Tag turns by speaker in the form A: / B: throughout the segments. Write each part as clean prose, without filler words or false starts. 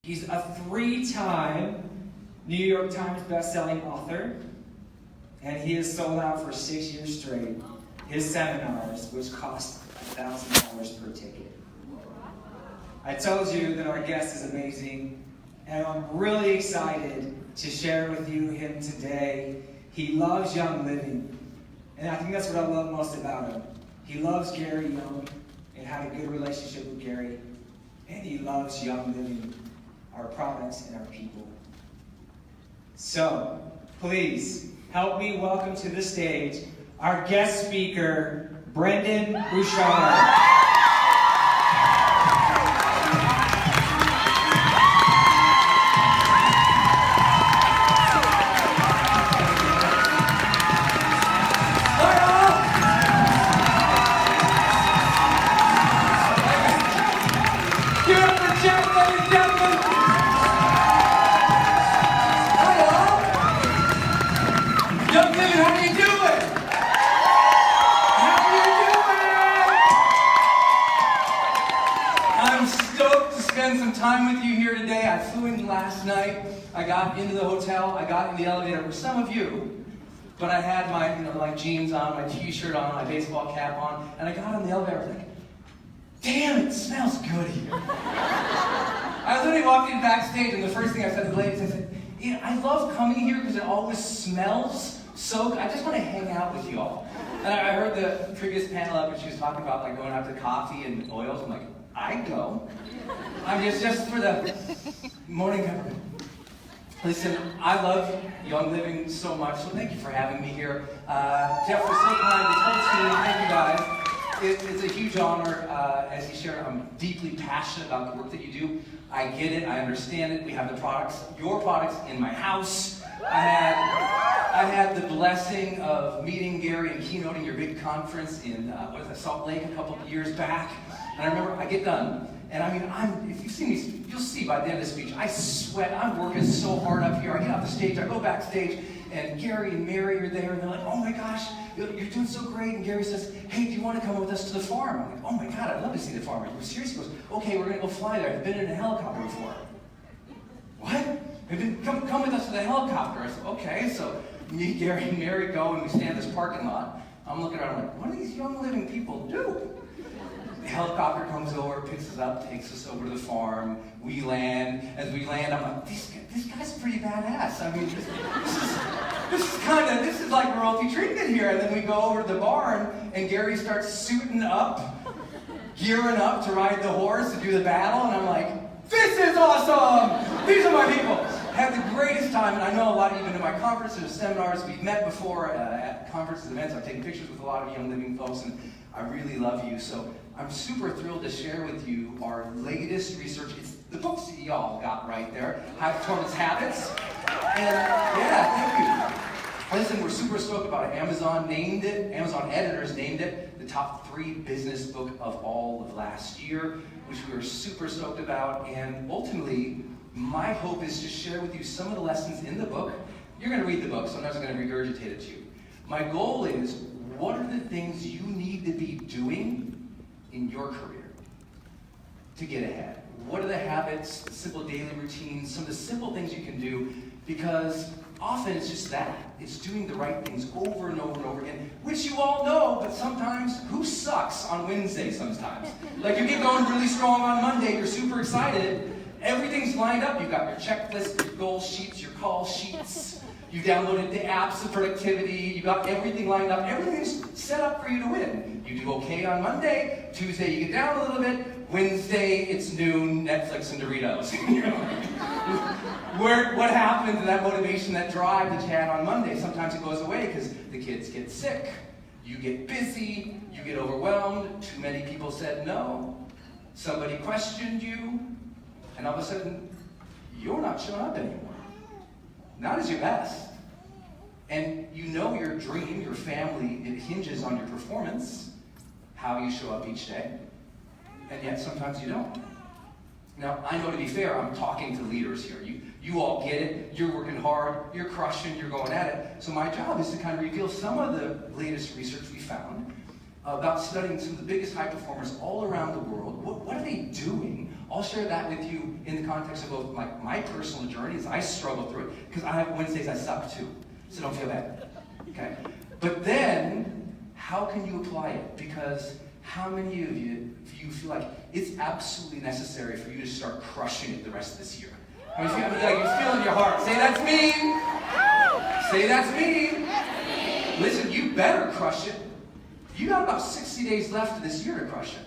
A: He's a 3-time New York Times best-selling author, and he has sold out for 6 years straight his seminars, which cost $1,000 per ticket. I told you that our guest is amazing, and I'm really excited to share with you him today. He loves Young Living, and I think that's what I love most about him. He loves Gary Young and had a good relationship with Gary, and he loves Young Living, our products and our people. So, please help me welcome to the stage our guest speaker, Brendon Burchard.
B: Time with you here today. I flew in last night. I got into the hotel. I got in the elevator with some of you, but I had my jeans on, my t-shirt on, my baseball cap on, and I got in the elevator. I was like, damn, it smells good here. I was literally walking backstage, and the first thing I said to the ladies, I said, I love coming here because it always smells so good. I just want to hang out with you all. And I heard the previous panel up, and she was talking about going out to coffee and oils. I'm like, I'd go. I'm just for the morning government. Listen, I love Young Living so much, so thank you for having me here. Jeff was so kind, this whole team, thank you guys. It's a huge honor. As he shared, I'm deeply passionate about the work that you do. I get it, I understand it. We have the products, your products, in my house. I had the blessing of meeting Gary and keynoting your big conference in Salt Lake a couple of years back. And I remember, I get done, and if you see me, you'll see by the end of the speech, I sweat, I'm working so hard up here. I get off the stage, I go backstage, and Gary and Mary are there, and they're like, oh my gosh, you're doing so great. And Gary says, hey, do you want to come with us to the farm? I'm like, oh my God, I'd love to see the farm. Are you serious? He goes, okay, we're going to go fly there. I've been in a helicopter before. What? Come with us to the helicopter. I said, okay. So me, Gary, and Mary go, and we stand in this parking lot. I'm looking around, I'm like, what do these Young Living people do? The helicopter comes over, picks us up, takes us over to the farm. We land. As we land, I'm like, this guy's pretty badass. I mean, this is like royalty treatment here. And then we go over to the barn, and Gary starts suiting up, gearing up to ride the horse to do the battle. And I'm like, this is awesome! These are my people. Had the greatest time, and I know a lot, even in my conferences and seminars, we've met before at conferences and events. I've taken pictures with a lot of Young Living folks, and I really love you. So I'm super thrilled to share with you our latest research. It's the books that y'all got right there, High Performance Habits. And yeah, thank you. Listen, we're super stoked about it. Amazon editors named it the top 3 business book of all of last year, which we were super stoked about. And ultimately, my hope is to share with you some of the lessons in the book. You're going to read the book, so I'm not just going to regurgitate it to you. My goal is, what are the things you need to be doing in your career to get ahead? What are the habits, the simple daily routines, some of the simple things you can do? Because often it's just that. It's doing the right things over and over and over again, which you all know, but sometimes, who sucks on Wednesday sometimes? Like you get going really strong on Monday, you're super excited, everything's lined up. You've got your checklist, your goal sheets, your call sheets. You downloaded the apps of productivity. You got everything lined up. Everything's set up for you to win. You do okay on Monday. Tuesday, you get down a little bit. Wednesday, it's noon, Netflix and Doritos. What happened to that motivation, that drive that you had on Monday? Sometimes it goes away because the kids get sick. You get busy. You get overwhelmed. Too many people said no. Somebody questioned you. And all of a sudden, you're not showing up anymore. Not as your best. And you know your dream, your family, it hinges on your performance, how you show up each day. And yet sometimes you don't. Now, I know, to be fair, I'm talking to leaders here. You all get it. You're working hard. You're crushing. You're going at it. So my job is to kind of reveal some of the latest research we found about studying some of the biggest high performers all around the world. What are they doing? I'll share that with you in the context of both my personal journey as I struggle through it, because I have Wednesdays I suck too, so don't feel bad, okay? But then, how can you apply it? Because how many of you feel like it's absolutely necessary for you to start crushing it the rest of this year? I mean, like you feel in your heart, say that's me. Say that's me. Listen, you better crush it. You got about 60 days left of this year to crush it.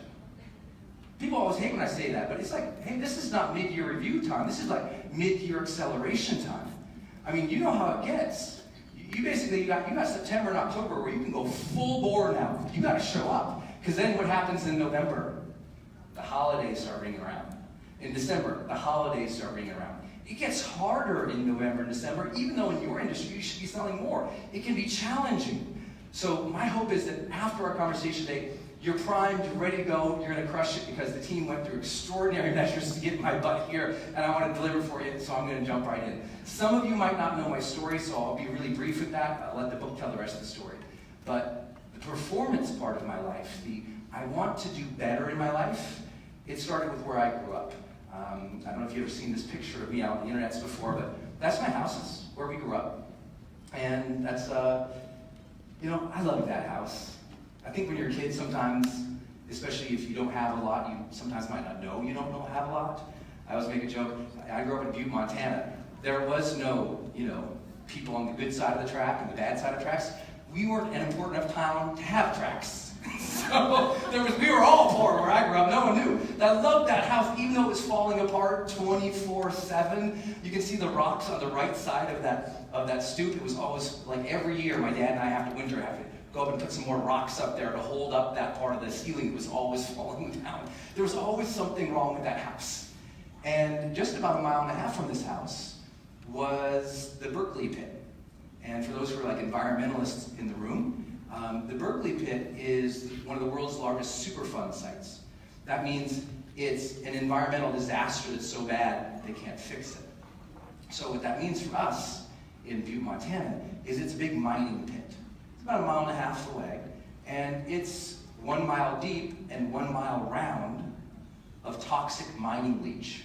B: People always hate when I say that, but it's like, hey, this is not mid-year review time. This is like mid-year acceleration time. I mean, you know how it gets. You basically, you got September and October where you can go full bore now. You got to show up. Because then what happens in November? The holidays start ringing around. In December, the holidays start ringing around. It gets harder in November and December, even though in your industry you should be selling more. It can be challenging. So my hope is that after our conversation today, you're primed, you're ready to go, you're going to crush it because the team went through extraordinary measures to get my butt here, and I want to deliver for you, so I'm going to jump right in. Some of you might not know my story, so I'll be really brief with that. I'll let the book tell the rest of the story. But the performance part of my life, I want to do better in my life, it started with where I grew up. I don't know if you've ever seen this picture of me out on the internet before, but that's my house. It's where we grew up. And that's, I love that house. I think when you're a kid sometimes, especially if you don't have a lot, you sometimes might not know you don't have a lot. I always make a joke. I grew up in Butte, Montana. There was no, people on the good side of the track and the bad side of tracks. We weren't an important enough town to have tracks. So we were all poor where I grew up. No one knew. I loved that house, even though it was falling apart 24/7. You can see the rocks on the right side of that stoop. It was always like every year my dad and I have to go up and put some more rocks up there to hold up that part of the ceiling that was always falling down. There was always something wrong with that house. And just about 1.5 miles from this house was the Berkeley pit. And for those who are like environmentalists in the room, the Berkeley pit is one of the world's largest Superfund sites. That means it's an environmental disaster that's so bad they can't fix it. So what that means for us in Butte, Montana, is it's a big mining pit. It's about 1.5 miles away, and it's 1 mile deep and 1 mile round of toxic mining leach.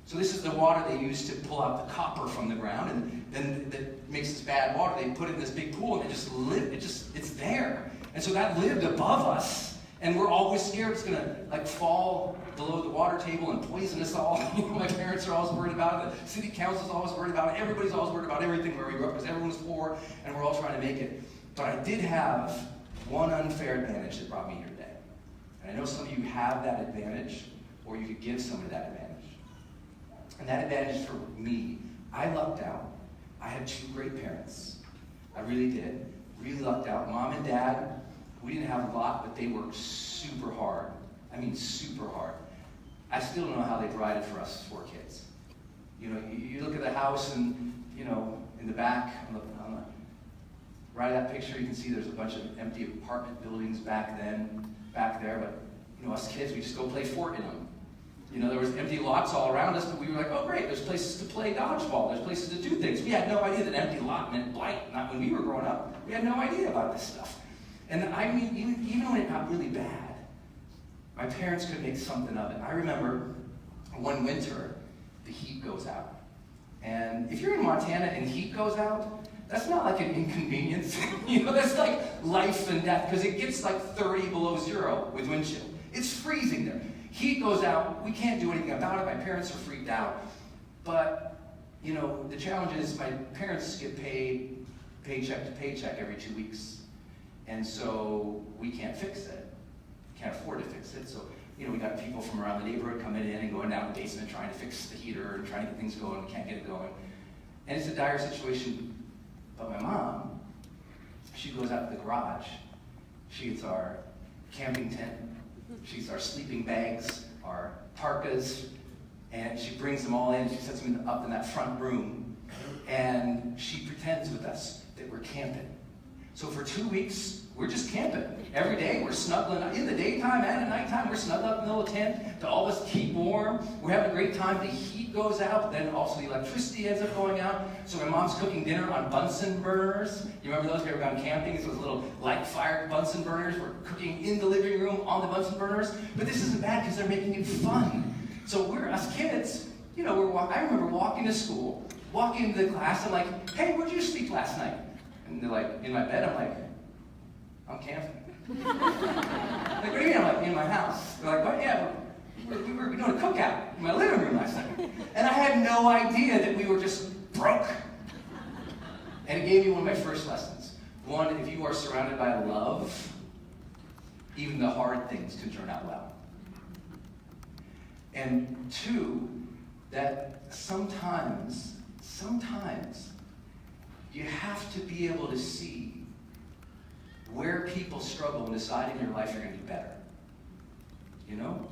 B: So this is the water they use to pull out the copper from the ground, and then that makes this bad water. They put it in this big pool, and it's there. And so that lived above us, and we're always scared it's gonna fall below the water table and poison us all. My parents are always worried about it. The city council's always worried about it. Everybody's always worried about everything where we grew up because everyone's poor, and we're all trying to make it. But I did have one unfair advantage that brought me here today. And I know some of you have that advantage, or you could give somebody that advantage. And that advantage for me, I lucked out. I had 2 great parents. I really did. Really lucked out. Mom and Dad, we didn't have a lot, but they worked super hard. I mean, super hard. I still don't know how they provided for us 4 kids. You look at the house and, in the back, on the right of that picture, you can see there's a bunch of empty apartment buildings back there, but, us kids, we just go play fort in them. There was empty lots all around us, but we were like, oh great, there's places to play dodgeball, there's places to do things. We had no idea that empty lot meant blight, not when we were growing up. We had no idea about this stuff. And I mean, even when it got really bad, my parents could make something of it. I remember one winter, the heat goes out. And if you're in Montana and heat goes out, that's not like an inconvenience. That's like life and death, because it gets like 30 below zero with wind chill. It's freezing there. Heat goes out, we can't do anything about it. My parents are freaked out. But, the challenge is my parents get paid paycheck to paycheck every 2 weeks. And so we can't fix it. Can't afford to fix it. So, we got people from around the neighborhood coming in and going down the basement trying to fix the heater and trying to get things going. We can't get it going. And it's a dire situation. But my mom, she goes out to the garage. She gets our camping tent. She gets our sleeping bags, our parkas, and she brings them all in. She sets them up in that front room, and she pretends with us that we're camping. So for 2 weeks, we're just camping. Every day, we're snuggling. In the daytime and at nighttime, we're snuggling up in the little tent to all of us keep warm. We're having a great time. The heat heat goes out, but then also the electricity ends up going out. So my mom's cooking dinner on Bunsen burners. You remember those? If you ever gone camping? Those little light-fired Bunsen burners. We're cooking in the living room on the Bunsen burners. But this isn't bad because they're making it fun. So we're, as kids, you know, I remember walking to school, walking into the class, I'm like, hey, where'd you sleep last night? And they're like, in my bed. I'm like, I'm camping. Like, what do you mean? I'm like, in my house. They're like, what? Yeah, we were doing a cookout in my living room last night. And I had no idea that we were just broke. And it gave me one of my first lessons. One, if you are surrounded by love, even the hard things can turn out well. And two, that sometimes you have to be able to see where people struggle and decide in your life you're going to do better. You know?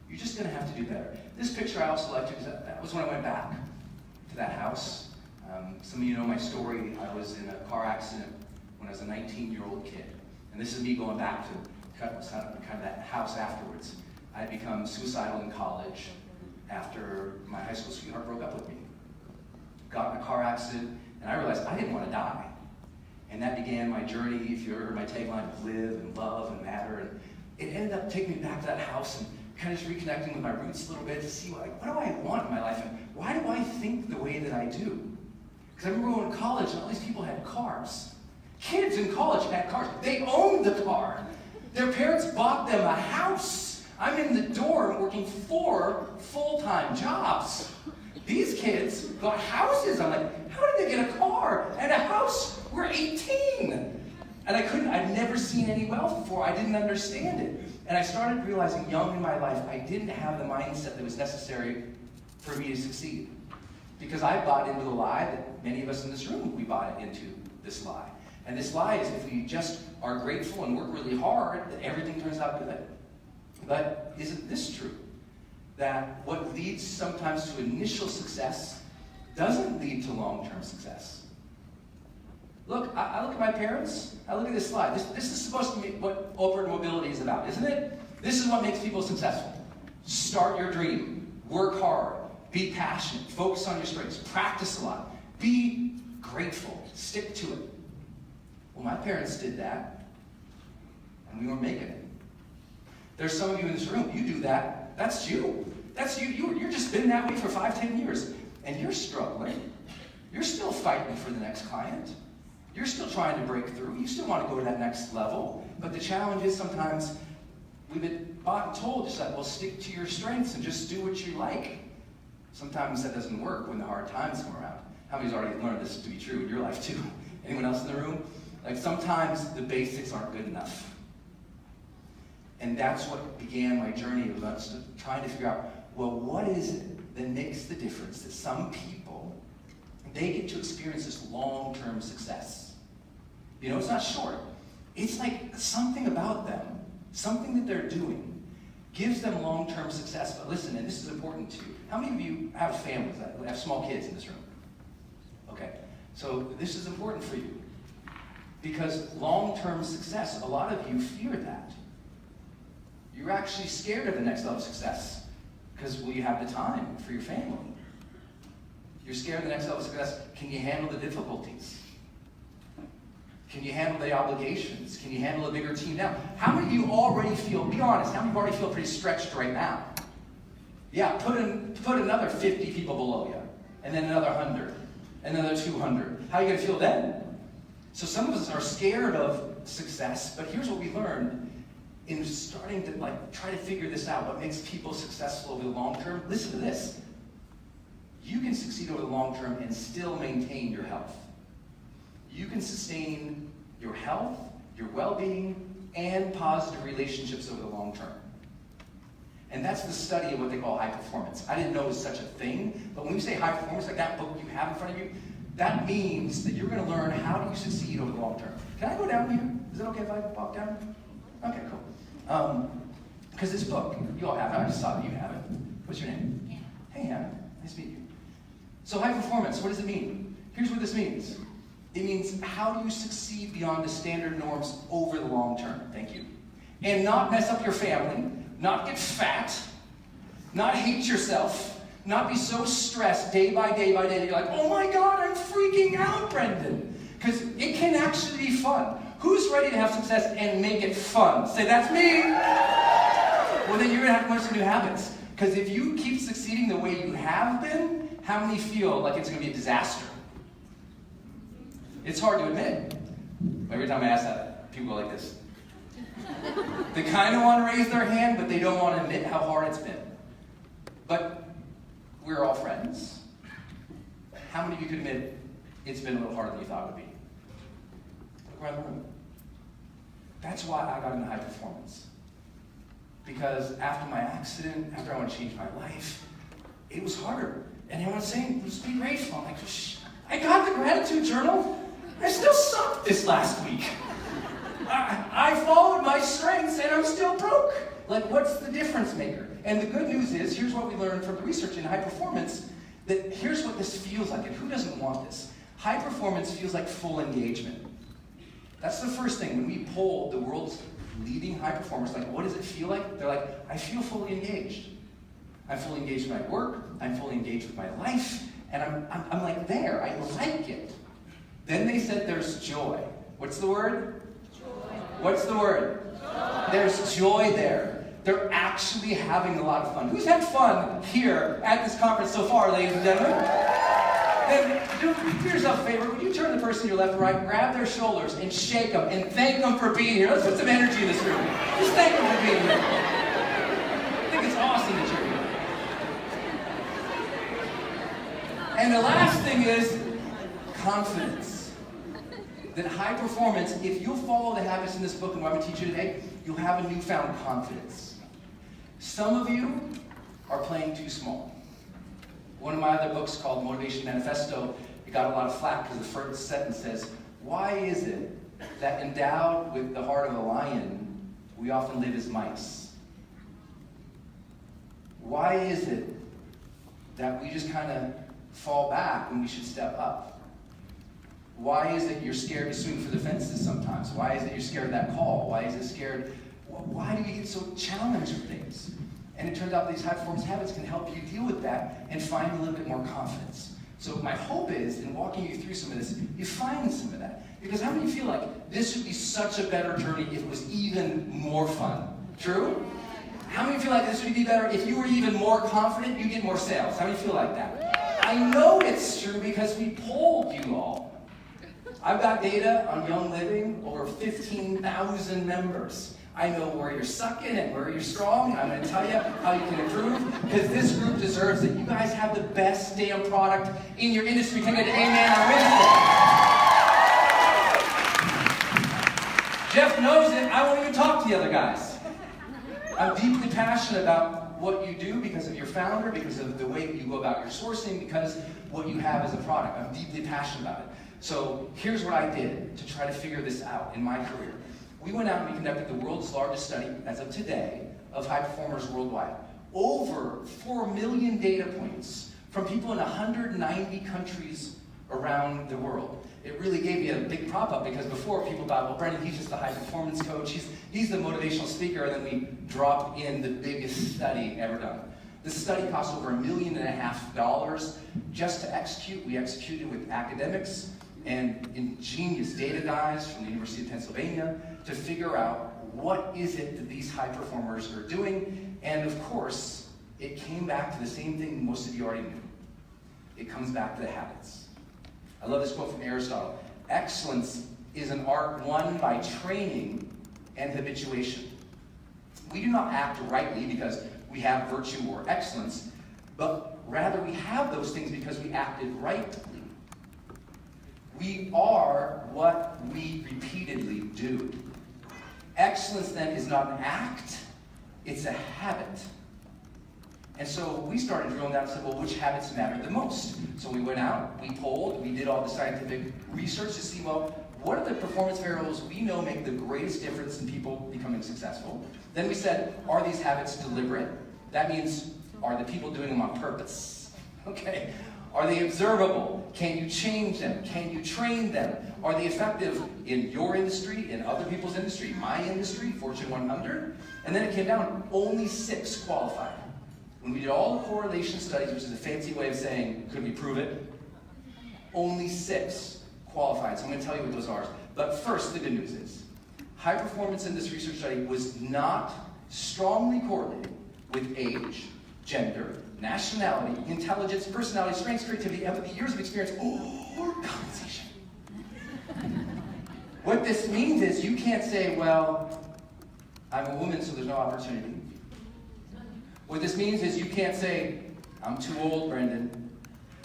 B: You're just going to have to do better. This picture I also like because that was when I went back to that house. Some of you know my story. I was in a car accident when I was a 19-year-old kid. And this is me going back to kind of that house afterwards. I had become suicidal in college after my high school sweetheart broke up with me. Got in a car accident, and I realized I didn't want to die. And that began my journey, if you ever heard my tagline, live and love and matter. And it ended up taking me back to that house and kind of just reconnecting with my roots a little bit to see what do I want in my life and why do I think the way that I do? Because I remember going to college and all these people had cars. Kids in college had cars. They owned the car. Their parents bought them a house. I'm in the dorm working 4 full-time jobs. These kids got houses. I'm like, how did they get a car and a house? We're 18. And I'd never seen any wealth before. I didn't understand it. And I started realizing young in my life, I didn't have the mindset that was necessary for me to succeed. Because I bought into the lie that many of us in this room, we bought into this lie. And this lie is if we just are grateful and work really hard, that everything turns out good. But isn't this true? That what leads sometimes to initial success doesn't lead to long-term success. Look, I look at my parents, I look at this slide. This is supposed to be what upward mobility is about, isn't it? This is what makes people successful. Start your dream, work hard, be passionate, focus on your strengths, practice a lot, be grateful, stick to it. Well, my parents did that, and we weren't making it. There's some of you in this room, you do that. That's you. That's you. You're just been that way for 5-10 years. And you're struggling. You're still fighting for the next client. You're still trying to break through. You still want to go to that next level. But the challenge is sometimes we've been bought and told, just like, well, stick to your strengths and just do what you like. Sometimes that doesn't work when the hard times come around. How many's already learned this to be true in your life too? Anyone else in the room? Like sometimes the basics aren't good enough. And that's what began my journey of us trying to figure out, well, what is it that makes the difference that some people, they get to experience this long-term success? You know, it's not short. It's like something about them, something that they're doing, gives them long-term success. But listen, and this is important too. How many of you have families, have small kids in this room? Okay, so this is important for you. Because long-term success, a lot of you fear that. You're actually scared of the next level of success because will you have the time for your family? You're scared of the next level of success. Can you handle the difficulties? Can you handle the obligations? Can you handle a bigger team now? How many of you already feel, be honest, how many of you already feel pretty stretched right now? Yeah, put another 50 people below you, and then another 100, and another 200. How are you going to feel then? So some of us are scared of success, but here's what we learned in starting to try to figure this out, what makes people successful over the long term. Listen to this. You can succeed over the long term and still maintain your health. You can sustain your health, your well-being, and positive relationships over the long term. And that's the study of what they call high performance. I didn't know it was such a thing, but when we say high performance, like that book you have in front of you, that means that you're going to learn how do you succeed over the long term. Can I go down here? Is it okay if I walk down? Okay, cool. Because this book, you all have it. I just saw that you have it. What's your name? Hannah. Hey, Hannah. Nice to meet you. So high performance, what does it mean? Here's what this means. It means how do you succeed beyond the standard norms over the long term? Thank you. And not mess up your family, not get fat, not hate yourself, Not be so stressed day by day by day that you're like, oh my God, I'm freaking out, Brendon. Because it can actually be fun. Who's ready to have success and make it fun? Say, that's me. Well, then you're going to have to learn some new habits. Because if you keep succeeding the way you have been, how many feel like it's going to be a disaster? It's hard to admit. Every time I ask that, people go like this. They kind of want to raise their hand, but they don't want to admit how hard it's been. But we're all friends. How many of you could admit it's been a little harder than you thought it would be? Look around the room. That's why I got into high performance. Because after my accident, after I want to change my life, it was harder. And everyone's saying, just be grateful. I'm like, shh, I got the gratitude journal. I still sucked this last week. I followed my strengths and I'm still broke. Like, what's the difference maker? And the good news is, here's what we learned from the research in high performance, that here's what this feels like, and who doesn't want this? High performance feels like full engagement. That's the first thing. When we polled the world's leading high performers, like, what does it feel like? They're like, I feel fully engaged. I'm fully engaged with my work, I'm fully engaged with my life, and I'm like there, I like it. Then they said there's joy. What's the word? Joy. What's the word? Joy. There's joy there. They're actually having a lot of fun. Who's had fun here at this conference so far, ladies and gentlemen? Then do yourself a favor. Would you turn the person to your left and right, grab their shoulders and shake them and thank them for being here. Let's put some energy in this room. Just thank them for being here. I think it's awesome that you're here. And the last thing is confidence. That high performance, if you'll follow the habits in this book and what I'm going to teach you today, you'll have a newfound confidence. Some of you are playing too small. One of my other books called Motivation Manifesto, it got a lot of flack because the first sentence says, why is it that endowed with the heart of a lion, we often live as mice? Why is it that we just kind of fall back when we should step up? Why is it you're scared to swing for the fences sometimes? Why is it you're scared of that call? Why is it scared? Why do we get so challenged with things? And it turns out these high performance habits can help you deal with that and find a little bit more confidence. So my hope is, in walking you through some of this, you find some of that. Because how many feel like this would be such a better journey if it was even more fun? True? How many feel like this would be better if you were even more confident, you get more sales? How many feel like that? I know it's true because we polled you all. I've got data on Young Living, over 15,000 members. I know where you're sucking and where you're strong, and I'm going to tell you how you can improve, because this group deserves it. You guys have the best damn product in your industry. Can I get an amen on Wednesday? Jeff knows it. I won't even talk to the other guys. I'm deeply passionate about what you do because of your founder, because of the way you go about your sourcing, because what you have as a product. I'm deeply passionate about it. So here's what I did to try to figure this out in my career. We went out and we conducted the world's largest study, as of today, of high performers worldwide. Over 4 million data points from people in 190 countries around the world. It really gave me a big prop up, because before people thought, well, Brendon, he's just the high performance coach, he's the motivational speaker, and then we dropped in the biggest study ever done. This study cost over $1.5 million just to execute. We executed with academics and ingenious data guys from the University of Pennsylvania to figure out what is it that these high performers are doing. And of course, it came back to the same thing most of you already knew. It comes back to the habits. I love this quote from Aristotle. Excellence is an art won by training and habituation. We do not act rightly because we have virtue or excellence, but rather we have those things because we acted rightly. We are what we repeatedly do. Excellence then is not an act, it's a habit. And so we started drilling down and said, well, which habits matter the most? So we went out, we polled, we did all the scientific research to see, well, what are the performance variables we know make the greatest difference in people becoming successful? Then we said, are these habits deliberate? That means, are the people doing them on purpose? Okay. Are they observable? Can you change them? Can you train them? Are they effective in your industry, in other people's industry, my industry, Fortune 100? And then it came down, only 6 qualified. when we did all the correlation studies, which is a fancy way of saying, could we prove it? Only 6 qualified. So I'm going to tell you what those are. But first, the good news is, high performance in this research study was not strongly correlated with age, gender, nationality, intelligence, personality, strengths, creativity, empathy, years of experience, or compensation. What this means is you can't say, well, I'm a woman, so there's no opportunity. What this means is you can't say, I'm too old, Brendon.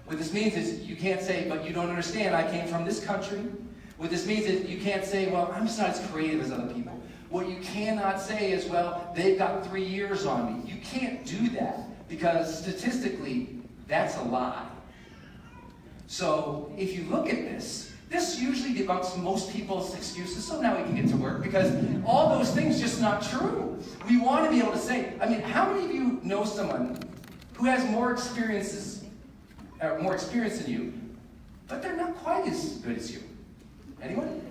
B: What this means is you can't say, but you don't understand, I came from this country. What this means is you can't say, well, I'm just not as creative as other people. What you cannot say is, well, they've got 3 years on me. You can't do that because statistically, that's a lie. So if you look at this usually debunks most people's excuses, so now we can get to work, because all those things just not true. We want to be able to say, I mean, how many of you know someone who has more experience than you, but they're not quite as good as you? Anyone?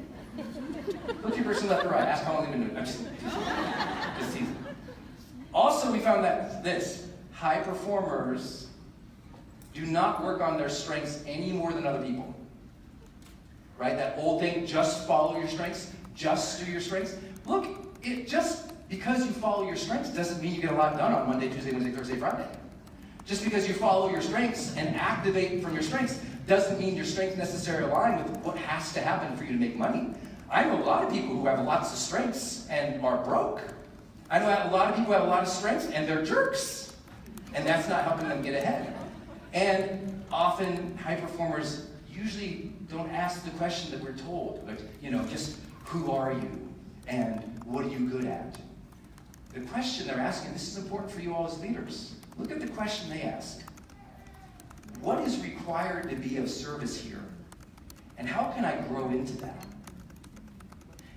B: Look at your person left or right. Ask how long they've been doing it. I'm just teasing. Also, we found that high performers do not work on their strengths any more than other people. Right? That old thing, just follow your strengths, just do your strengths. Look, just because you follow your strengths doesn't mean you get a lot done on Monday, Tuesday, Wednesday, Thursday, Friday. Just because you follow your strengths and activate from your strengths doesn't mean your strengths necessarily align with what has to happen for you to make money. I know a lot of people who have lots of strengths and are broke. I know a lot of people who have a lot of strengths and they're jerks. And that's not helping them get ahead. And often high performers usually don't ask the question that we're told, like, just who are you and what are you good at? The question they're asking, this is important for you all as leaders. Look at the question they ask. What is required to be of service here? And how can I grow into that?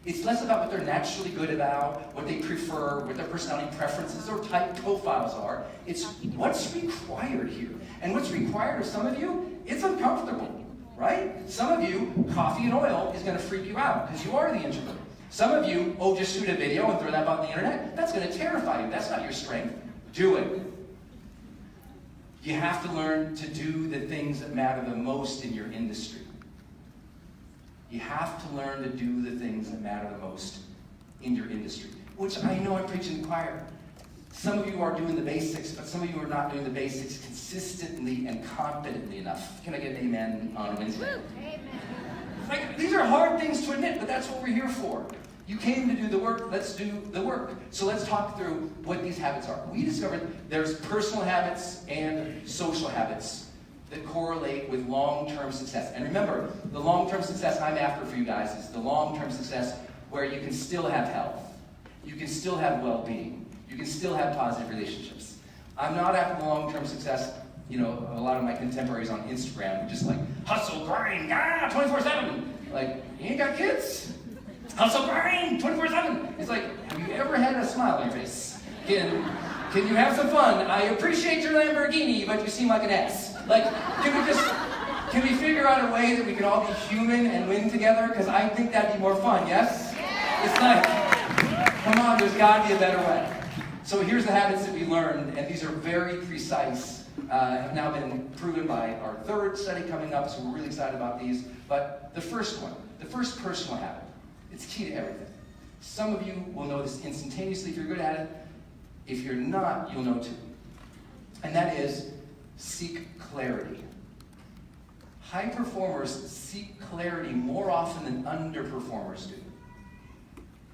B: It's less about what they're naturally good about, what they prefer, what their personality preferences or type profiles are. It's what's required here. And what's required of some of you, it's uncomfortable, right? Some of you, coffee and oil is going to freak you out because you are the introvert. Some of you, just shoot a video and throw that out on the internet. That's going to terrify you. That's not your strength. Do it. You have to learn to do the things that matter the most in your industry. You have to learn to do the things that matter the most in your industry, which I know I'm preaching to the choir. Some of you are doing the basics, but some of you are not doing the basics consistently and confidently enough. Can I get an amen on Wednesday? Amen. These are hard things to admit, but that's what we're here for. You came to do the work, let's do the work. So let's talk through what these habits are. We discovered there's personal habits and social habits that correlate with long-term success. And remember, the long-term success I'm after for you guys is the long-term success where you can still have health, you can still have well-being, you can still have positive relationships. I'm not after the long-term success, a lot of my contemporaries on Instagram who just hustle, grind, 24/7. Like, you ain't got kids? Hustle, grind, 24/7. It's like, have you ever had a smile on your face? Can you have some fun? I appreciate your Lamborghini, but you seem like an ass. Can we figure out a way that we can all be human and win together? Because I think that'd be more fun, yes? It's like, come on, there's got to be a better way. So here's the habits that we learned, and these are very precise, have now been proven by our third study coming up, so we're really excited about these. But the first one, the first personal habit, it's key to everything. Some of you will know this instantaneously if you're good at it. If you're not, you'll know too. And that is, seek clarity. High performers seek clarity more often than underperformers do.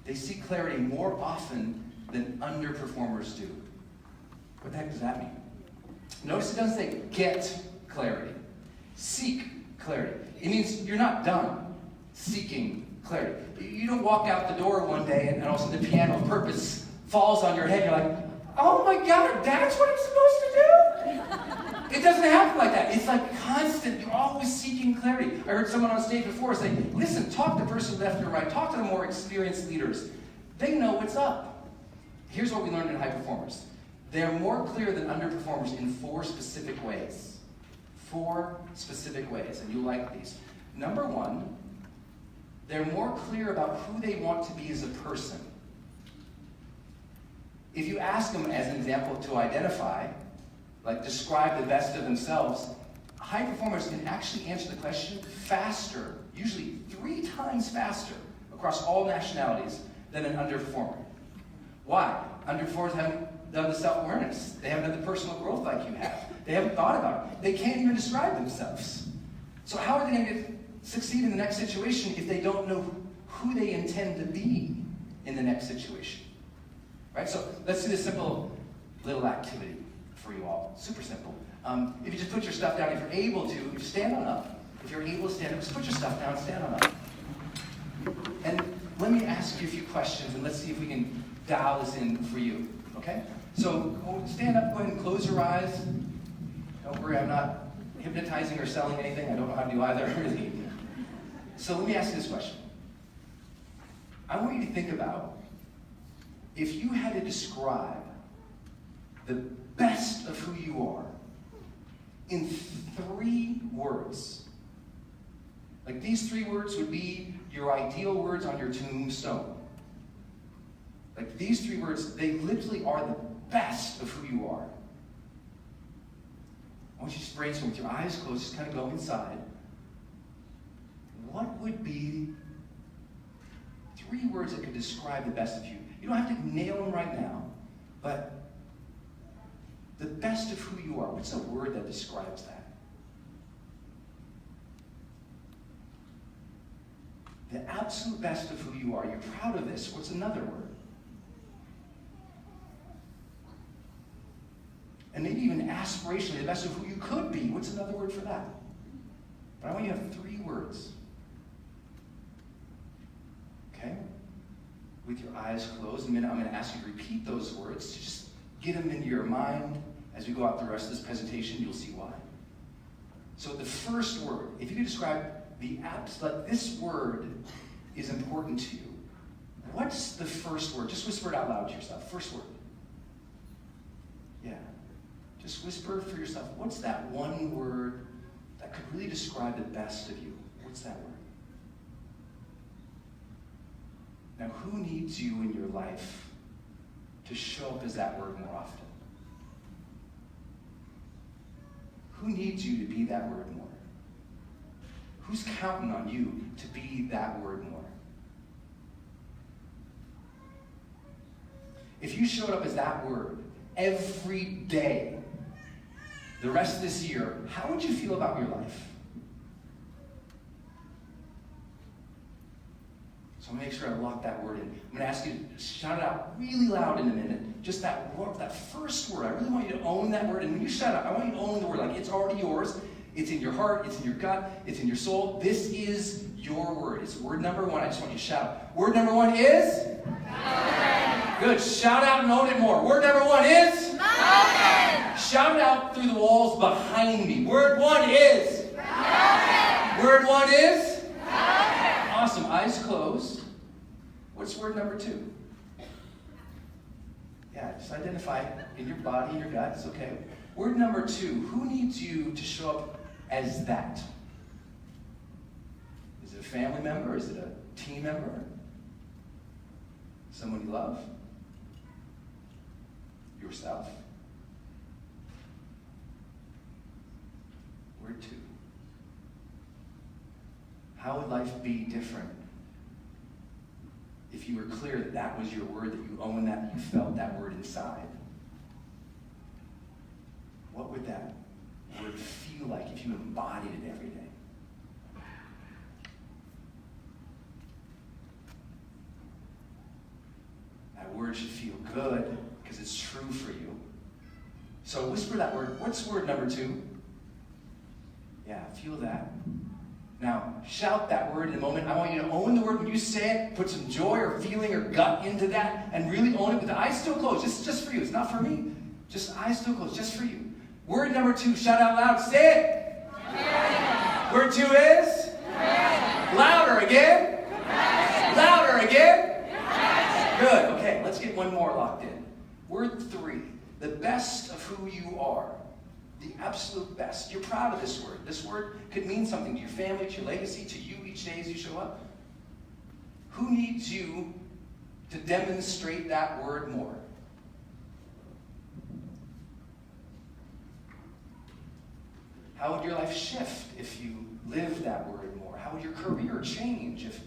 B: They seek clarity more often than underperformers do. What the heck does that mean? Notice it doesn't say get clarity. Seek clarity. It means you're not done seeking clarity. You don't walk out the door one day and all of a sudden the piano of purpose falls on your head. You're like, oh my God, that's what I'm supposed to do? It doesn't happen like that. It's like constant. You're always seeking clarity. I heard someone on stage before say, listen, talk to person left or right. Talk to the more experienced leaders. They know what's up. Here's what we learned in high performers. They're more clear than underperformers in 4 specific ways. 4 specific ways, and you'll like these. Number 1, they're more clear about who they want to be as a person. If you ask them, as an example, to identify, like describe the best of themselves, high performers can actually answer the question faster, usually 3 times faster across all nationalities than an underperformer. Why? Underperformers haven't done the self-awareness. They haven't done the personal growth like you have. They haven't thought about it. They can't even describe themselves. So how are they going to succeed in the next situation if they don't know who they intend to be in the next situation? Right? So let's do this simple little activity for you all. Super simple. If you just put your stuff down, if you're able to, you stand on up. If you're able to stand up, just put your stuff down, stand on up. And let me ask you a few questions, and let's see if we can dial this in for you. Okay? So stand up, go ahead and close your eyes. Don't worry, I'm not hypnotizing or selling anything. I don't know how to do either, really. So let me ask you this question. I want you to think about if you had to describe the best of who you are in 3 words. Like these 3 words would be your ideal words on your tombstone. Like these 3 words, they literally are the best of who you are. I want you to just brainstorm with your eyes closed, just kind of go inside. What would be 3 words that could describe the best of you? You don't have to nail them right now, but the best of who you are. What's a word that describes that? The absolute best of who you are. You're proud of this. What's another word? And maybe even aspirationally, the best of who you could be. What's another word for that? But I want you to have 3 words. Okay? With your eyes closed, in a minute I'm going to ask you to repeat those words to just get them into your mind. As we go out the rest of this presentation, you'll see why. So the first word, if you could describe the like this word is important to you. What's the first word? Just whisper it out loud to yourself. First word. Yeah. Just whisper for yourself. What's that one word that could really describe the best of you? What's that word? Now, who needs you in your life to show up as that word more often? Who needs you to be that word more? Who's counting on you to be that word more? If you showed up as that word every day, the rest of this year, how would you feel about your life? So I'm going to make sure I lock that word in. I'm going to ask you to shout it out really loud in a minute. Just that word, that first word. I really want you to own that word. And when you shout out, I want you to own the word like it's already yours. It's in your heart. It's in your gut. It's in your soul. This is your word. It's word number 1. I just want you to shout. Word number 1 is? Mountain. Good. Shout out and own it more. Word number 1 is? Mountain. Shout it out through the walls behind me. Word 1 is? Mountain. Word 1 is? Mountain. Awesome. Eyes closed. What's word number 2? Yeah, just identify it in your body, in your gut. It's okay. Word number 2. Who needs you to show up as that? Is it a family member? Is it a team member? Someone you love? Yourself? Word 2. How would life be different if you were clear that that was your word, that you owned that, you felt that word inside? What would that word feel like if you embodied it every day? That word should feel good because it's true for you. So whisper that word. What's word number 2? Yeah, feel that. Now, shout that word in a moment. I want you to own the word when you say it. Put some joy or feeling or gut into that and really own it with the eyes still closed. This is just for you. It's not for me. Just eyes still closed. Just for you. Word number 2. Shout out loud. Say it. Yeah. Word 2 is? Yeah. Louder again. Yeah. Louder again. Yeah. Good. Okay, let's get one more locked in. Word 3. The best of who you are. The absolute best. You're proud of this word. This word could mean something to your family, to your legacy, to you each day as you show up. Who needs you to demonstrate that word more? How would your life shift if you lived that word more? How would your career change if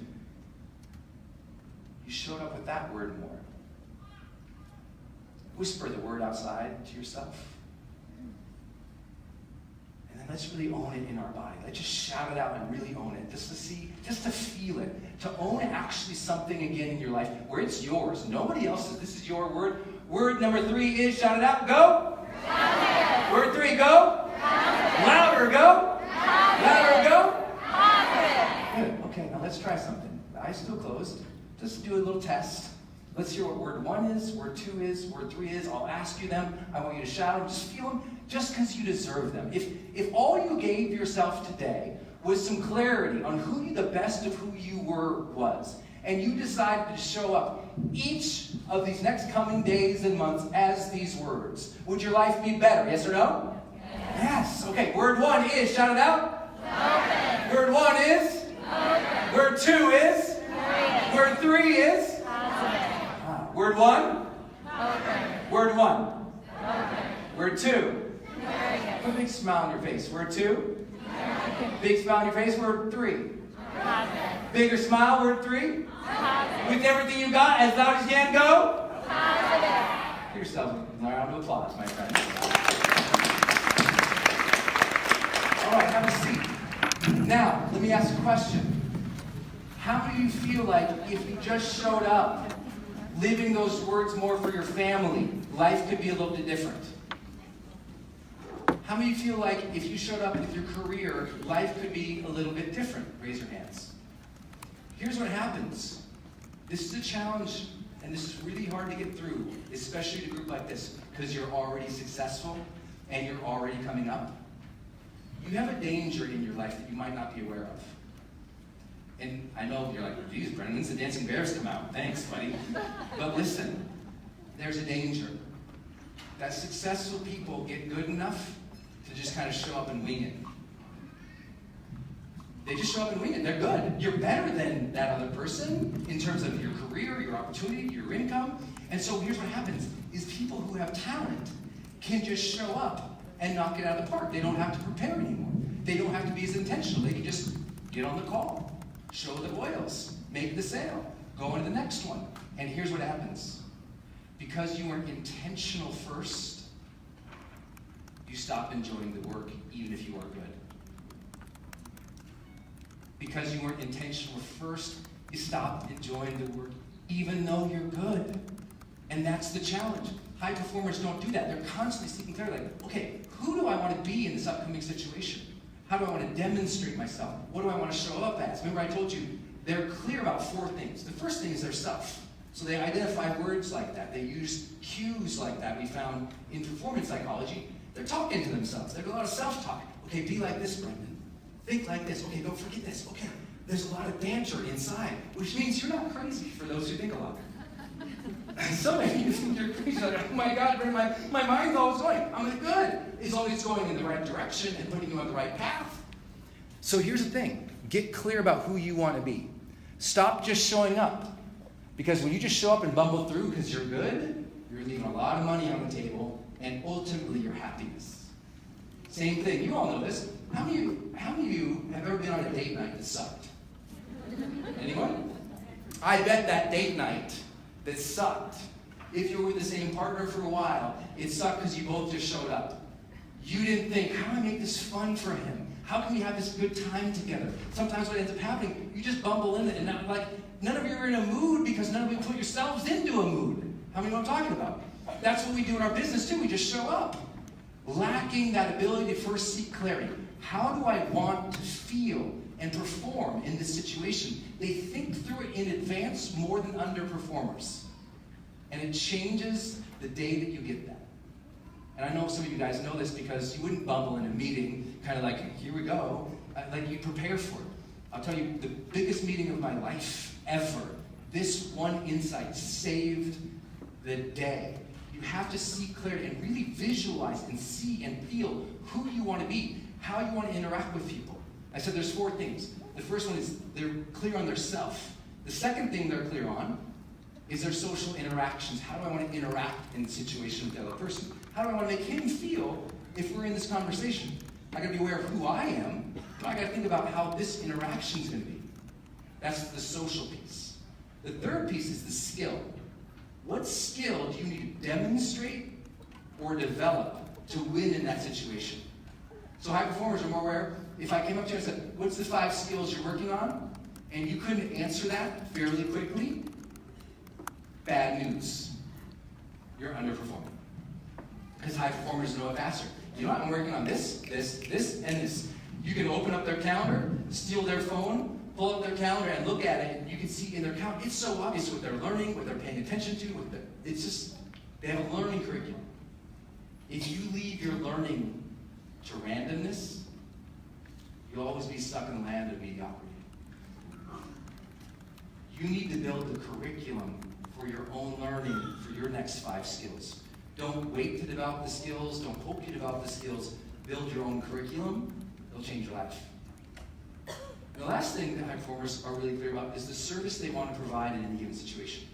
B: you showed up with that word more? Whisper the word outside to yourself. And then let's really own it in our body. Let's just shout it out and really own it. Just to see, just to feel it. To own actually something again in your life where it's yours. Nobody else's. This is your word. Word number 3 is, shout it out, go. Confident. Word 3, go. Confident. Louder, go. Confident. Louder, go. Confident. Good. Okay, now let's try something. The eyes still closed. Just do a little test. Let's hear what word 1 is, word 2 is, word 3 is. I'll ask you them. I want you to shout them. Just feel them, just because you deserve them. If all you gave yourself today was some clarity on who you, the best of who you were, was, and you decided to show up each of these next coming days and months as these words, would your life be better? Yes or no? Yes. Okay, word 1 is, shout it out. Open. Word 1 is? Open. Word 2 is? Open. Word 3 is? Word 1? Open. Word 1? Open. Word 2? Put a big smile on your face. Word 2? Big smile on your face. Word 3? Positive. Bigger smile. Word 3? Positive. With everything you got, as loud as you can, go. Positive. Give yourself a round of applause, my friend. All right, have a seat. Now, let me ask a question. How do you feel like if you just showed up living those words more for your family, life could be a little bit different? How many of you feel like if you showed up with your career, life could be a little bit different? Raise your hands. Here's what happens. This is a challenge, and this is really hard to get through, especially to a group like this, because you're already successful and you're already coming up. You have a danger in your life that you might not be aware of. And I know you're like, geez, Brendon, when's the dancing bears come out? Thanks, buddy. But listen, there's a danger that successful people get good enough to just kind of show up and wing it. They just show up and wing it. They're good. You're better than that other person in terms of your career, your opportunity, your income. And so here's what happens, is people who have talent can just show up and knock it out of the park. They don't have to prepare anymore. They don't have to be as intentional. They can just get on the call, show the oils, make the sale, go on to the next one. And here's what happens. Because you weren't intentional first, you stop enjoying the work even if you are good. Because you weren't intentional first, you stop enjoying the work even though you're good. And that's the challenge. High performers don't do that. They're constantly seeking clarity, like, okay, who do I want to be in this upcoming situation? How do I want to demonstrate myself? What do I want to show up as? Remember I told you, they're clear about 4 things. The first thing is their self. So they identify words like that. They use cues like that we found in performance psychology. They're talking to themselves. There's a lot of self-talk. Okay, be like this, Brendon. Think like this. Okay, don't forget this. Okay, there's a lot of banter inside, which means you're not crazy for those who think a lot. Some of you think you're crazy. Like, oh my God, Brendon, my mind's always going. I'm like, good. As long as it's going in the right direction and putting you on the right path. So here's the thing. Get clear about who you want to be. Stop just showing up. Because when you just show up and bumble through because you're good, you're leaving a lot of money on the table and ultimately your happiness. Same thing. You all know this. How many of you have ever been on a date night that sucked? Anyone? I bet that date night that sucked, if you were with the same partner for a while, it sucked because you both just showed up. You didn't think, how do I make this fun for him? How can we have this good time together? Sometimes what ends up happening, you just bumble in it and not like, none of you are in a mood because none of you put yourselves into a mood. How many know what I'm talking about? That's what we do in our business too. We just show up. Lacking that ability to first seek clarity. How do I want to feel and perform in this situation? They think through it in advance more than underperformers. And it changes the day that you get that. And I know some of you guys know this because you wouldn't bumble in a meeting, kind of like, here we go, like you prepare for it. I'll tell you, the biggest meeting of my life ever, this one insight saved the day. You have to see clearly and really visualize and see and feel who you want to be, how you want to interact with people. I said there's 4 things. The first one is they're clear on their self. The second thing they're clear on is their social interactions. How do I want to interact in the situation with the other person? How do I want to make him feel if we're in this conversation? I gotta be aware of who I am, but I gotta think about how this interaction is gonna be. That's the social piece. The third piece is the skill. What skill do you need to demonstrate or develop to win in that situation? So high performers are more aware. If I came up to you and said, what's the 5 skills you're working on? And you couldn't answer that fairly quickly, bad news. You're underperforming. Because high performers know it faster. You know what? I'm working on this, and this. You can open up their calendar, steal their phone, pull up their calendar and look at it, and you can see in their calendar, it's so obvious what they're learning, what they're paying attention to, it's just, they have a learning curriculum. If you leave your learning to randomness, you'll always be stuck in the land of mediocrity. You need to build the curriculum for your own learning for your next 5 skills. Don't wait to develop the skills. Don't hope you develop the skills. Build your own curriculum. It'll change your life. And the last thing that high performers are really clear about is the service they want to provide in any given situation.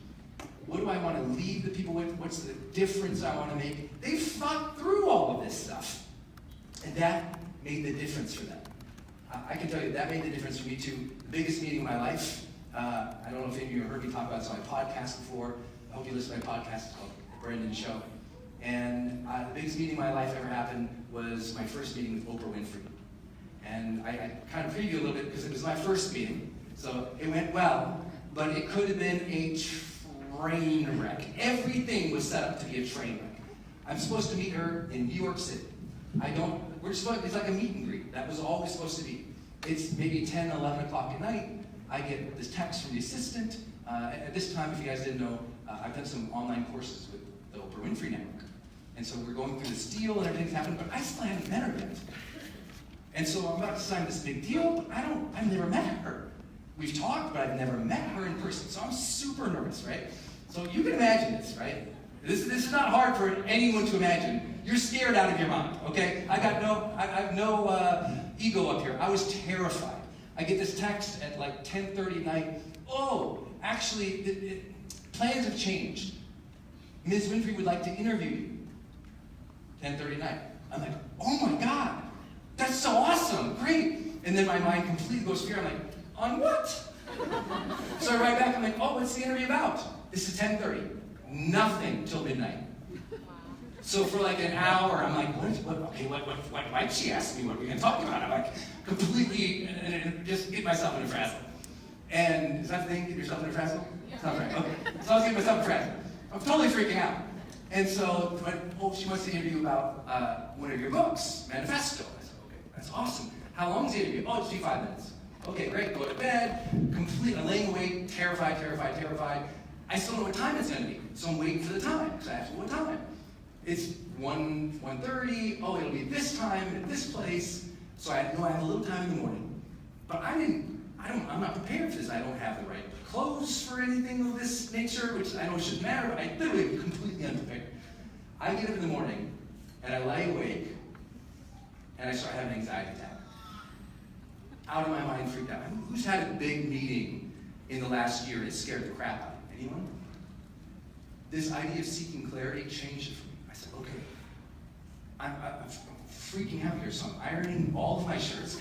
B: What do I want to leave the people with? What's the difference I want to make? They've thought through all of this stuff. And that made the difference for them. I can tell you that made the difference for me too. The biggest meeting of my life. I don't know if any of you have heard me talk about this on my podcast before. I hope you listen to my podcast. It's called The Brendon Show. And the biggest meeting of my life ever happened was my first meeting with Oprah Winfrey. And I kind of preview a little bit because it was my first meeting. So it went well, but it could have been a train wreck. Everything was set up to be a train wreck. I'm supposed to meet her in New York City. It's like a meet and greet. That was all it was supposed to be. It's maybe 10, 11 o'clock at night. I get this text from the assistant. At this time, if you guys didn't know, I've done some online courses with the Oprah Winfrey Network. And so we're going through this deal and everything's happening, but I still haven't met her yet. And so I'm about to sign this big deal, but I've never met her. We've talked, but I've never met her in person. So I'm super nervous, right? So you can imagine this, right? This is not hard for anyone to imagine. You're scared out of your mind, okay? I have no ego up here. I was terrified. I get this text at like 10:30 at night. Oh, actually, plans have changed. Ms. Winfrey would like to interview you. 10:30 at night. I'm like, oh my God, that's so awesome, great. And then my mind completely goes fear. I'm like, on what? So I write back, I'm like, oh, what's the interview about? This is 10:30. Nothing till midnight. So for like an hour, I'm like, what might she ask me? What are we going to talk about? I'm like, completely, just get myself in a frazzle. And is that the thing? Get yourself in a frazzle? Sounds right. Okay. So I was getting myself in a frazzle. I'm totally freaking out. And so, she wants to interview about one of your books, Manifesto. I said, okay, that's awesome. How long is the interview? Oh, just 5 minutes. Okay, great. Go to bed. Laying awake, terrified. I still don't know what time it's going to be. So I'm waiting for the time, because I have to know what time. It's 1:30. Oh, it'll be this time at this place. So I know I have a little time in the morning. But I'm not prepared for this. I don't have the right clothes for anything of this nature, which I know shouldn't matter, but I literally am completely unprepared. I get up in the morning, and I lie awake, and I start having an anxiety attack. Out of my mind, freaked out. Who's had a big meeting in the last year and it scared the crap out of you? Anyone? This idea of seeking clarity changed it for me. I said, okay, I'm freaking out here, so I'm ironing all of my shirts.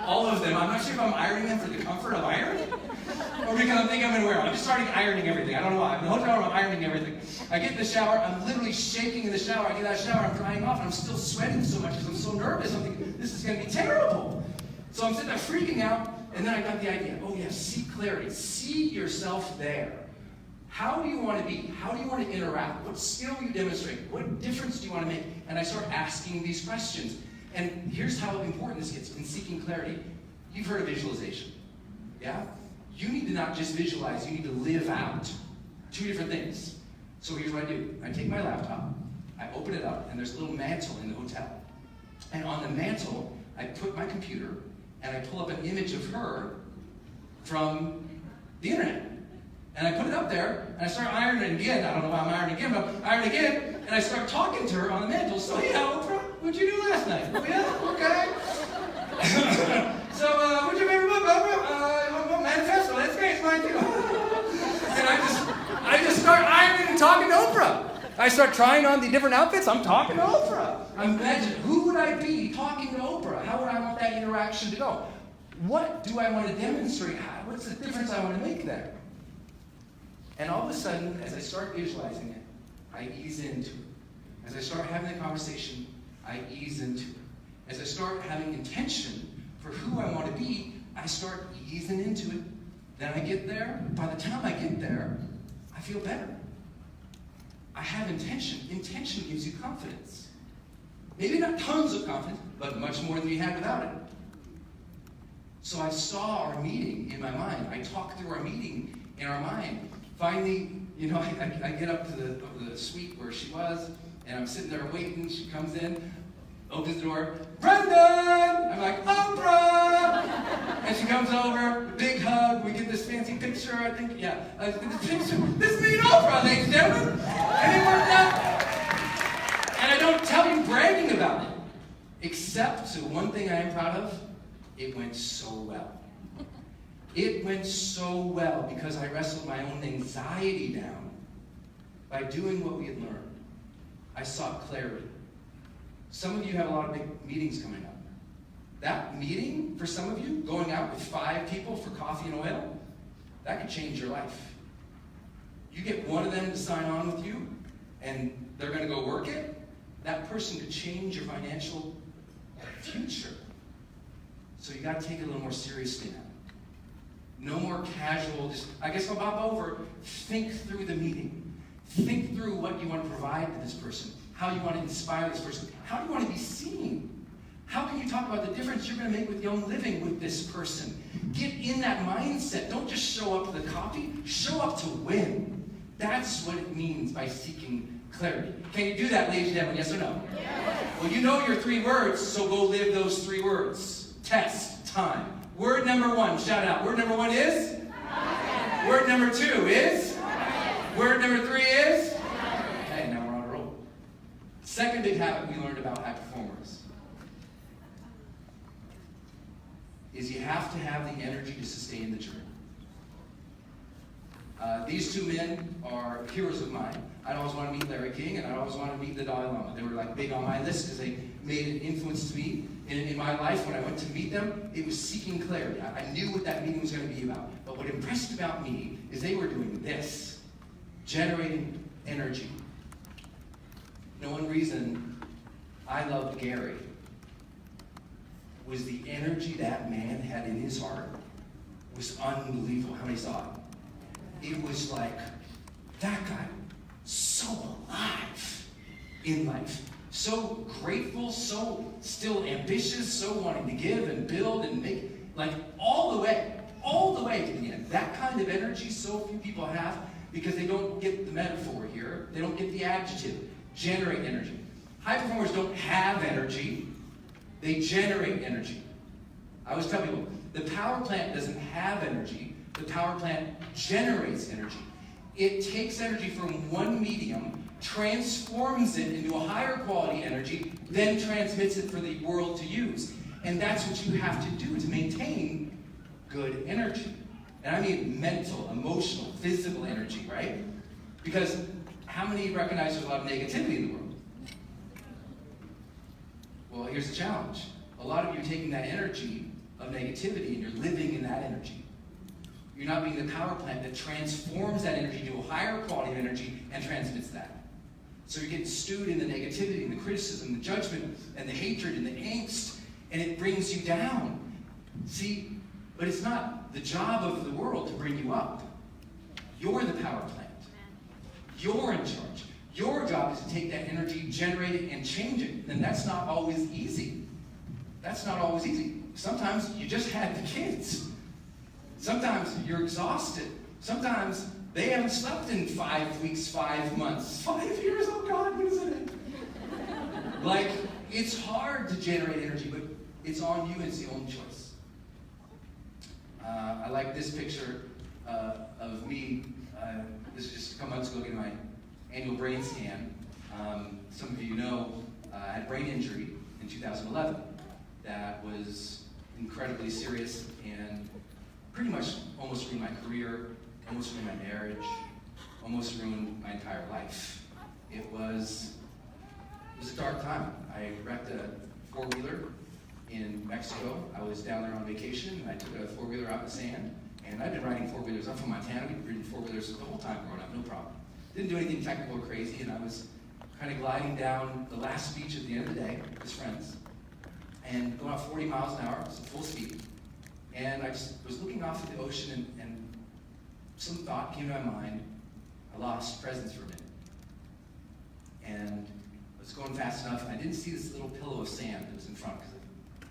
B: All of them. I'm not sure if I'm ironing them for the comfort of ironing, or because I'm thinking I'm going to wear them. I'm just starting ironing everything. I don't know why. I'm in the hotel room, I'm ironing everything. I get in the shower, I'm literally shaking in the shower. I get out of the shower, I'm drying off, and I'm still sweating so much because I'm so nervous. I'm thinking, this is going to be terrible. So I'm sitting there freaking out, and then I got the idea, oh yeah, seek clarity. See yourself there. How do you want to be? How do you want to interact? What skill you demonstrate? What difference do you want to make? And I start asking these questions. And here's how important this gets in seeking clarity. You've heard of visualization, yeah? You need to not just visualize, you need to live out. 2 different things. So here's what I do. I take my laptop, I open it up, and there's a little mantle in the hotel. And on the mantle, I put my computer, and I pull up an image of her from the internet. And I put it up there, and I start ironing again. I don't know why I'm ironing again, but I iron again, and I start talking to her on the mantle. So, yeah, Oprah, what'd you do last night? Oh, yeah? Okay. So, what's your favorite book, Oprah? Manifesto. That's great. It's mine, too. And I just start ironing and talking to Oprah. I start trying on the different outfits. I'm talking to Oprah. Imagine, who would I be talking to Oprah? How would I want that interaction to go? What do I want to demonstrate? What's the difference I want to make there? And all of a sudden, as I start visualizing it, I ease into it. As I start having the conversation, I ease into it. As I start having intention for who I want to be, I start easing into it. Then I get there. By the time I get there, I feel better. I have intention. Intention gives you confidence. Maybe not tons of confidence, but much more than you had without it. So I saw our meeting in my mind. I talked through our meeting in our mind. Finally, I get up to the suite where she was, and I'm sitting there waiting. She comes in, opens the door. Brendon! I'm like, Oprah! And she comes over, big hug. We get this fancy picture, I think. Yeah, this picture. This is me and Oprah, ladies and gentlemen. And it worked out. And I don't tell you bragging about it, except one thing I am proud of. It went so well. It went so well because I wrestled my own anxiety down by doing what we had learned. I sought clarity. Some of you have a lot of big meetings coming up. That meeting, for some of you, going out with 5 people for coffee and oil, that could change your life. You get one of them to sign on with you, and they're going to go work it, that person could change your financial future. So you got to take it a little more seriously now. No more casual, just, I guess I'll pop over. Think through the meeting. Think through what you want to provide to this person, how you want to inspire this person, how do you want to be seen? How can you talk about the difference you're going to make with your own living with this person? Get in that mindset. Don't just show up to the coffee, show up to win. That's what it means by seeking clarity. Can you do that, ladies and gentlemen? Yes or no? Yes. Well, you know your 3 words, so go live those 3 words. Test, time. Word number 1, shout it out. Word number 1 is? Time. Word number 2 is? Time. Word number 3 is? Time. Okay, now we're on a roll. Second big habit we learned about high performers is you have to have the energy to sustain the journey. These 2 men are heroes of mine. I'd always want to meet Larry King, and I'd always want to meet the Dalai Lama. They were like big on my list because they made an influence to me in my life. When I went to meet them, it was seeking clarity. I knew what that meeting was going to be about. But what impressed about me is they were doing this, generating energy. One reason I loved Gary was the energy that man had in his heart was unbelievable. How many saw it? It was like, that guy, so alive in life. So grateful, so still ambitious, so wanting to give and build and make, like all the way to the end. That kind of energy so few people have because they don't get the metaphor here. They don't get the adjective. Generate energy. High performers don't have energy. They generate energy. I always tell people, the power plant doesn't have energy. The power plant generates energy. It takes energy from one medium, transforms it into a higher quality energy, then transmits it for the world to use. And that's what you have to do to maintain good energy. And I mean mental, emotional, physical energy, right? Because how many recognize there's a lot of negativity in the world? Well, here's the challenge. A lot of you are taking that energy of negativity and you're living in that energy. You're not being the power plant that transforms that energy to a higher quality of energy and transmits that. So you're getting stewed in the negativity and the criticism, the judgment, and the hatred and the angst, and it brings you down. See, but it's not the job of the world to bring you up. You're the power plant. You're in charge. Your job is to take that energy, generate it, and change it. And that's not always easy. That's not always easy. Sometimes you just had the kids. Sometimes you're exhausted. Sometimes they haven't slept in 5 weeks, 5 months, 5 years. Oh God, what is it? Like, it's hard to generate energy, but it's on you and it's the only choice. I like this picture of me. This is just a couple months ago getting my annual brain scan. Some of you know I had a brain injury in 2011 that was incredibly serious and pretty much almost ruined my career, almost ruined my marriage, almost ruined my entire life. It was a dark time. I wrecked a four-wheeler in Mexico. I was down there on vacation, and I took a four-wheeler out in the sand. And I've been riding four-wheelers. I'm from Montana. We've ridden four-wheelers the whole time growing up, no problem. Didn't do anything technical or crazy, and I was kind of gliding down the last beach at the end of the day with his friends, and going about 40 miles an hour, so full speed. And I just was looking off at the ocean, and some thought came to my mind. I lost presence for a minute. And I was going fast enough, and I didn't see this little pillow of sand that was in front because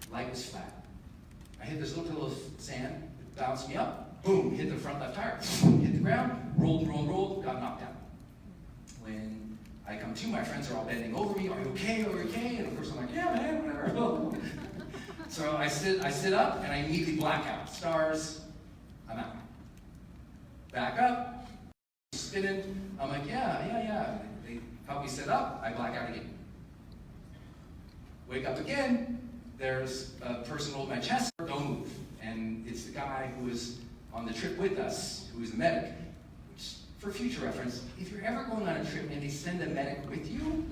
B: the light was flat. I hit this little pillow of sand, it bounced me up, boom, hit the front left tire, hit the ground, rolled, got knocked down. When I come to, my friends are all bending over me, are you okay, are you okay? And of course I'm like, yeah man, whatever. So I sit up, and I immediately black out. Stars, I'm out. Back up, spinning, I'm like, yeah. They help me sit up, I black out again. Wake up again, there's a person holding my chest, don't move. And it's the guy who was on the trip with us, who was a medic. Which, for future reference, if you're ever going on a trip and they send a medic with you,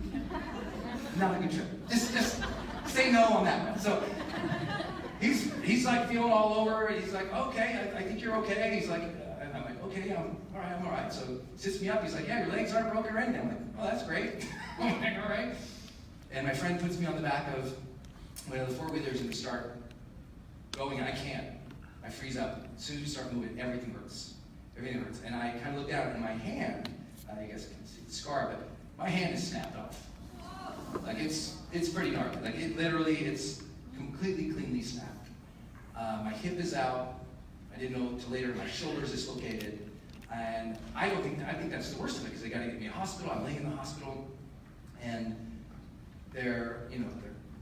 B: not a good trip. Just say no on that one. So he's like feeling all over, and he's like, okay, I think you're okay. He's like, and I'm like, okay, I'm all right. So he sits me up, he's like, yeah, your legs aren't broken or anything. I'm like, oh, that's great. I'm like, all right. And my friend puts me on the back of one of the four-wheelers, and we start going, and I can't. I freeze up. As soon as we start moving, everything hurts. Everything hurts. And I kind of look down, and my hand, I guess you can see the scar, but my hand is snapped off. Like, it's pretty gnarly. Like, it's completely cleanly snapped. My hip is out. I didn't know until later my shoulder's dislocated. And I think that's the worst of it, because they got to get me to the hospital. I'm laying in the hospital, and they're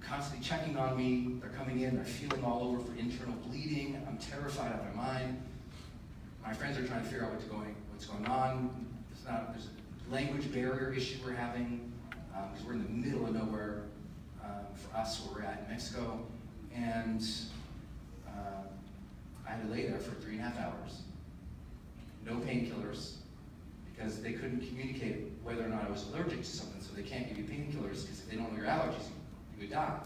B: constantly checking on me. They're coming in, they're feeling all over for internal bleeding. I'm terrified out of my mind. My friends are trying to figure out what's going on. There's a language barrier issue we're having, because we're in the middle of nowhere for us, where we're at in Mexico. And I had to lay there for 3.5 hours. No painkillers, because they couldn't communicate whether or not I was allergic to something, so they can't give you painkillers, because if they don't know your allergies, you would die.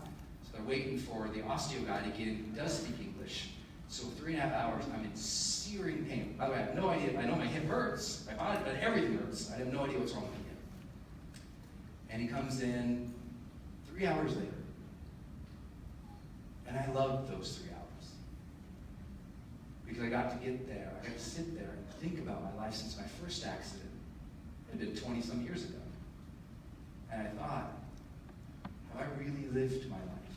B: So they're waiting for the osteo guy to get in who does speak English. So 3.5 hours, I'm in searing pain. By the way, I have no idea. I know my hip hurts, my body, but everything hurts. I have no idea what's wrong with my hip. And he comes in 3 hours later. And I loved those 3 hours. Because I got to get there. I got to sit there and think about my life since my first accident. It had been 20-some years ago. And I thought, have I really lived my life?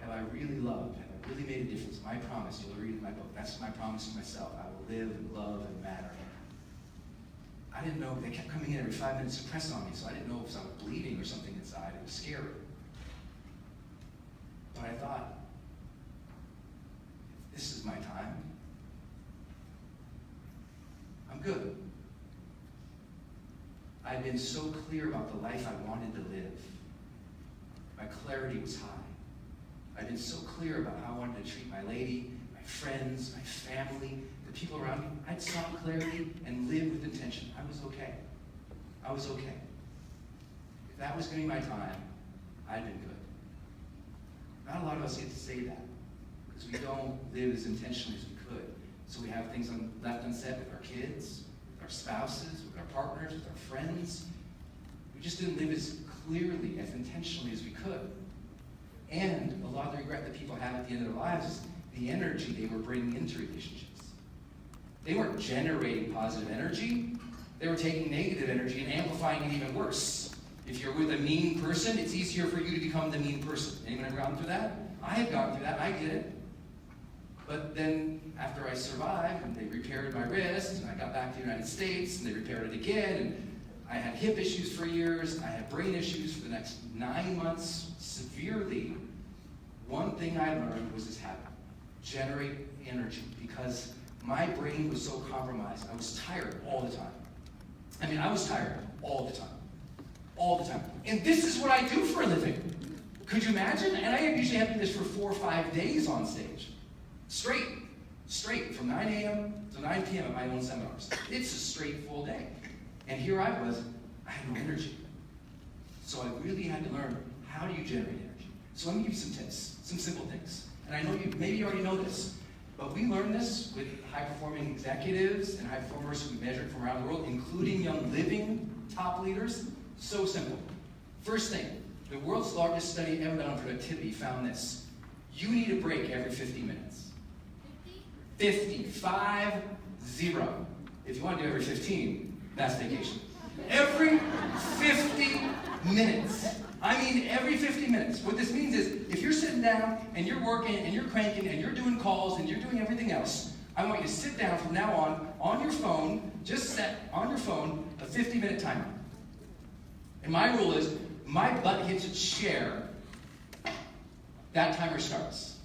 B: Have I really loved? Have I really made a difference? My promise, you'll read in my book, that's my promise to myself. I will live and love and matter. I didn't know, they kept coming in every 5 minutes to press on me, so I didn't know if I was bleeding or something inside. It was scary. But I thought, this is my time. I'm good. I'd been so clear about the life I wanted to live. My clarity was high. I'd been so clear about how I wanted to treat my lady, my friends, my family, the people around me. I'd sought clarity and lived with intention. I was okay. I was okay. If that was going to be my time, I'd been good. Not a lot of us get to say that, because we don't live as intentionally as we could. So we have things left unsaid with our kids, with our spouses, with our partners, with our friends. We just didn't live as clearly, as intentionally as we could. And a lot of the regret that people have at the end of their lives is the energy they were bringing into relationships. They weren't generating positive energy. They were taking negative energy and amplifying it even worse. If you're with a mean person, it's easier for you to become the mean person. Anyone ever gone through that? I have gone through that. I get it. But then after I survived, and they repaired my wrist, and I got back to the United States, and they repaired it again, and I had hip issues for years. I had brain issues for the next 9 months, severely. One thing I learned was this habit: generate energy, because my brain was so compromised. I was tired all the time. I mean, I was tired all the time. All the time. And this is what I do for a living. Could you imagine? And I usually have to do this for 4 or 5 days on stage. Straight, from 9 a.m. to 9 p.m. at my own seminars. It's a straight full day. And here I was, I had no energy. So I really had to learn, how do you generate energy? So let me give you some tips, some simple things. And I know maybe you already know this, but we learned this with high-performing executives and high performers who we measured from around the world, including Young Living top leaders. So simple. First thing, the world's largest study ever done on productivity found this. You need a break every 50 minutes. 50, 5, 0. If you want to do every 15, that's vacation. Every 50 minutes. I mean every 50 minutes. What this means is, if you're sitting down and you're working and you're cranking and you're doing calls and you're doing everything else, I want you to sit down from now on your phone, just set on your phone a 50-minute timer. And my rule is, my butt hits its share, that timer starts.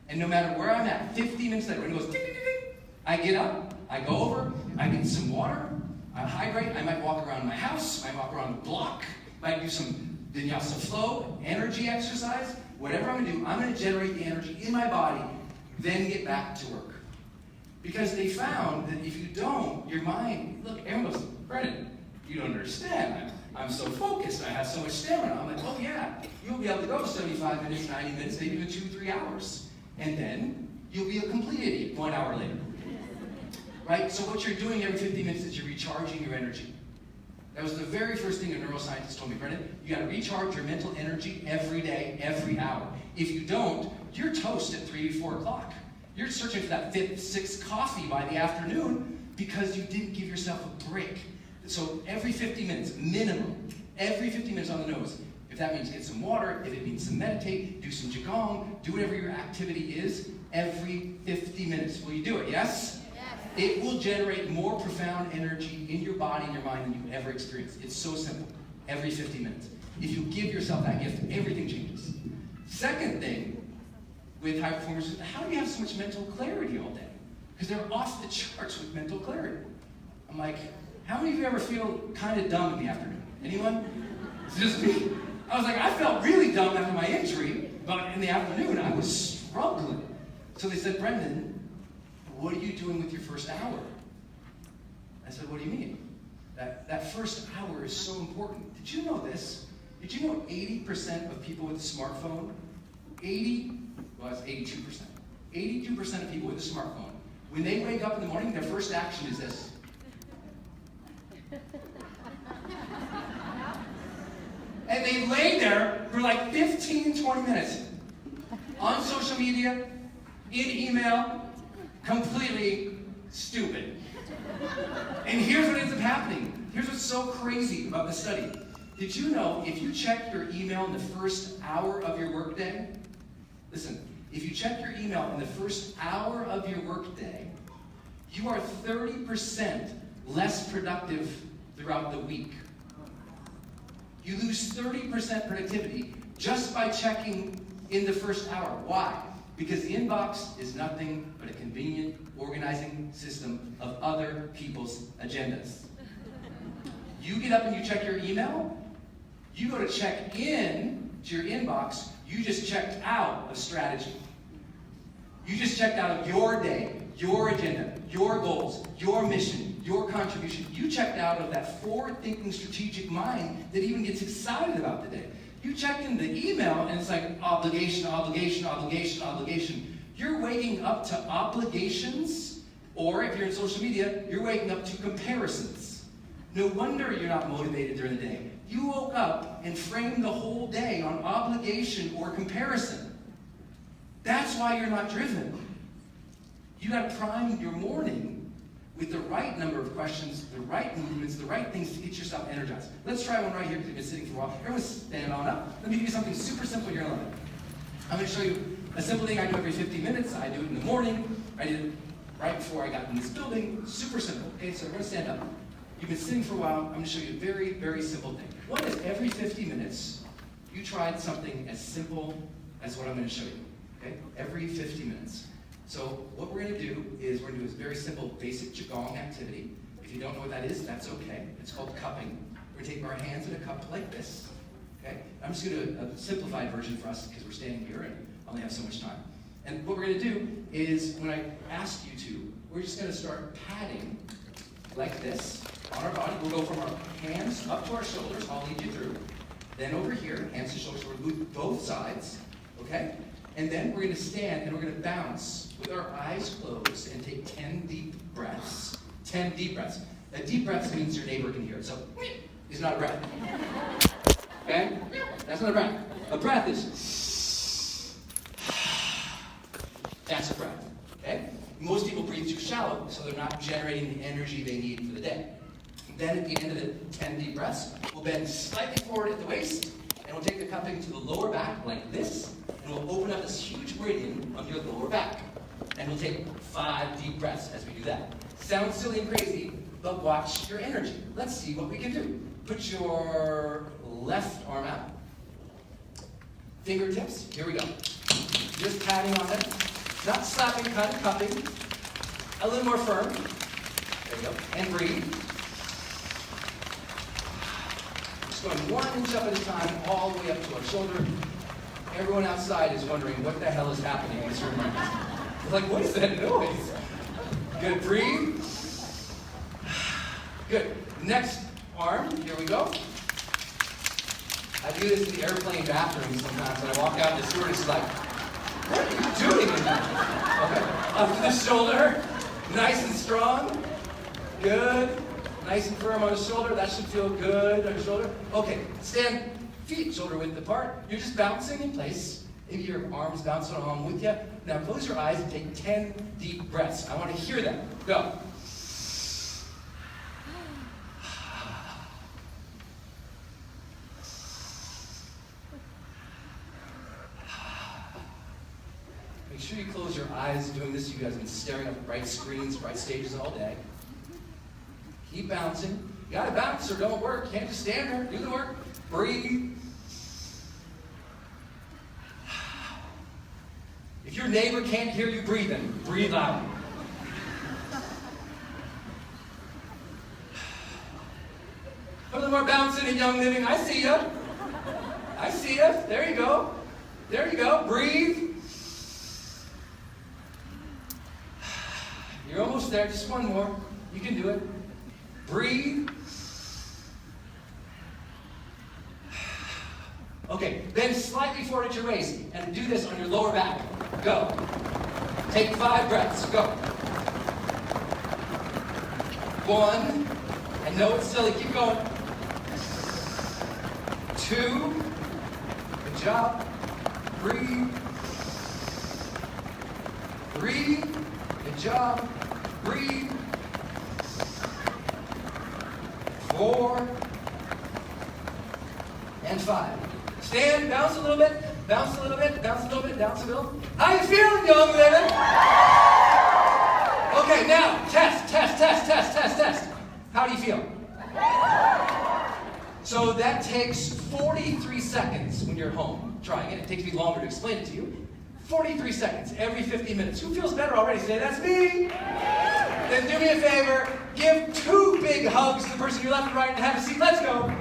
B: And no matter where I'm at, 50 minutes later, when it goes ding, ding, ding, ding, I get up, I go over, I get some water, I hydrate, I might walk around my house, I might walk around the block, might do some vinyasa flow, energy exercise, whatever I'm going to do, I'm going to generate the energy in my body, then get back to work. Because they found that if you don't, your mind, look, everyone goes, Brendon, you don't understand. I'm so focused, I have so much stamina. I'm like, oh yeah, you'll be able to go 75 minutes, 90 minutes, maybe even 2-3 hours. And then you'll be a complete idiot 1 hour later. Right? So what you're doing every 50 minutes is you're recharging your energy. That was the very first thing a neuroscientist told me, Brendon, you gotta recharge your mental energy every day, every hour. If you don't, you're toast at 3, 4 o'clock. You're searching for that 5th, 6th coffee by the afternoon because you didn't give yourself a break. So every 50 minutes, minimum, every 50 minutes on the nose. If that means get some water, if it means to meditate, do some qigong, do whatever your activity is, every 50 minutes. Will you do it, yes? It will generate more profound energy in your body and your mind than you've ever experienced. It's so simple. Every 50 minutes. If you give yourself that gift, everything changes. Second thing with high performers is, how do you have so much mental clarity all day? Because they're off the charts with mental clarity. I'm like, how many of you ever feel kind of dumb in the afternoon? Anyone? It's just me. I was like, I felt really dumb after my injury, but in the afternoon I was struggling. So they said, Brendon, what are you doing with your first hour? I said, what do you mean? That first hour is so important. Did you know this? Did you know 80% of people with a smartphone, well, it's 82%. 82% of people with a smartphone, when they wake up in the morning, their first action is this. And they lay there for like 15, 20 minutes on social media, in email, completely stupid. And here's what ends up happening. Here's what's so crazy about this study. Did you know if you check your email in the first hour of your workday, listen, if you check your email in the first hour of your workday, you are 30% less productive throughout the week. You lose 30% productivity just by checking in the first hour. Why? Because the inbox is nothing but a convenient organizing system of other people's agendas. You get up and you check your email, you go to check in to your inbox, you just checked out of strategy. You just checked out of your day, your agenda, your goals, your mission, your contribution. You checked out of that forward-thinking strategic mind that even gets excited about the day. You check in the email and it's like obligation, obligation, obligation, obligation. You're waking up to obligations, or if you're in social media, you're waking up to comparisons. No wonder you're not motivated during the day. You woke up and framed the whole day on obligation or comparison. That's why you're not driven. You got to prime your morning with the right number of questions, the right movements, the right things to get yourself energized. Let's try one right here because you've been sitting for a while. Everyone stand on up. Let me give you something super simple you're going to love. I'm going to show you a simple thing I do every 50 minutes. I do it in the morning. I did it right before I got in this building. Super simple. Okay, so we're going to stand up. You've been sitting for a while. I'm going to show you a very, very simple thing. One is every 50 minutes, you tried something as simple as what I'm going to show you. Okay? Every 50 minutes. So what we're going to do is we're going to do a very simple basic qigong activity. If you don't know what that is, that's okay. It's called cupping. We're going to take our hands in a cup like this. Okay? I'm just going to do a simplified version for us because we're standing here and only have so much time. And what we're going to do is when I ask you to, we're just going to start patting like this on our body. We'll go from our hands up to our shoulders. I'll lead you through. Then over here, hands to shoulders. We're going to move both sides, okay? And then we're going to stand and we're going to bounce with our eyes closed and take 10 deep breaths. 10 deep breaths. A deep breath means your neighbor can hear it. So, it's not a breath. Okay? That's not a breath. A breath is... That's a breath. Okay? Most people breathe too shallow, so they're not generating the energy they need for the day. Then at the end of the 10 deep breaths, we'll bend slightly forward at the waist, and we'll take the cupping to the lower back like this, and we'll open up this huge meridian on your lower back. And we'll take 5 deep breaths as we do that. Sounds silly and crazy, but watch your energy. Let's see what we can do. Put your left arm out. Fingertips, here we go. Just patting on them. Not slapping, kind of cupping. A little more firm. There you go. And breathe. Just going 1 inch up at a time, all the way up to our shoulder. Everyone outside is wondering what the hell is happening in this room right now. They're like, what is that noise? Good, breathe. Good. Next arm, here we go. I do this in the airplane bathroom sometimes when I walk out, the stewardess is like, what are you doing in there? Okay. Up to the shoulder. Nice and strong. Good. Nice and firm on the shoulder. That should feel good on the shoulder. Okay. Stand feet shoulder width apart. You're just bouncing in place. Maybe your arms bouncing along with you. Now close your eyes and take 10 deep breaths. I want to hear them. Go. Make sure you close your eyes doing this. You guys have been staring at bright screens, bright stages all day. Keep bouncing. You gotta bounce or don't work. You can't just stand there. Do the work. Breathe. If your neighbor can't hear you breathing, breathe out. A little more bouncing in Young Living. I see ya. I see ya. There you go. There you go. Breathe. You're almost there. Just one more. You can do it. Breathe. Okay, bend slightly forward at your waist and do this on your lower back. Go. Take 5 breaths. Go. 1. I know it's silly. Keep going. 2. Good job. Breathe. 3. Good job. Breathe. 4. And 5. Stand, bounce a little bit, bounce a little bit, bounce a little bit, bounce a little. How you feeling, Young Living? Okay, now, test. How do you feel? So that takes 43 seconds when you're home trying it. It takes me longer to explain it to you. 43 seconds every 50 minutes. Who feels better already? Say, that's me. Then do me a favor, give 2 big hugs to the person to your left and right and have a seat. Let's go.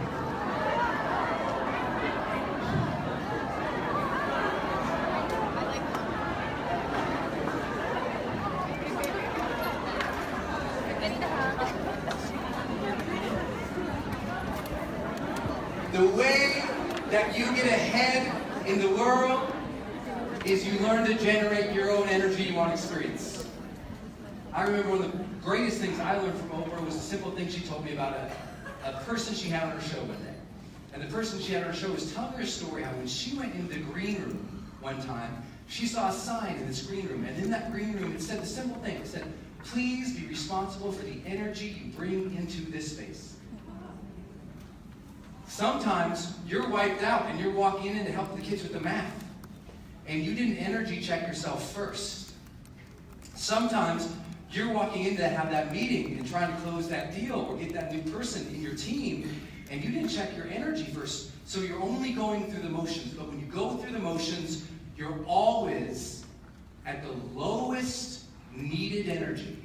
B: The way that you get ahead in the world is you learn to generate your own energy you want to experience. I remember one of the greatest things I learned from Oprah was a simple thing she told me about a person she had on her show one day. And the person she had on her show was telling her a story how when she went into the green room one time, she saw a sign in this green room. And in that green room, it said the simple thing. It said, please be responsible for the energy you bring into this space. Sometimes you're wiped out and you're walking in to help the kids with the math. And you didn't energy check yourself first. Sometimes you're walking in to have that meeting and trying to close that deal or get that new person in your team, and you didn't check your energy first. So you're only going through the motions. But when you go through the motions, you're always at the lowest needed energy.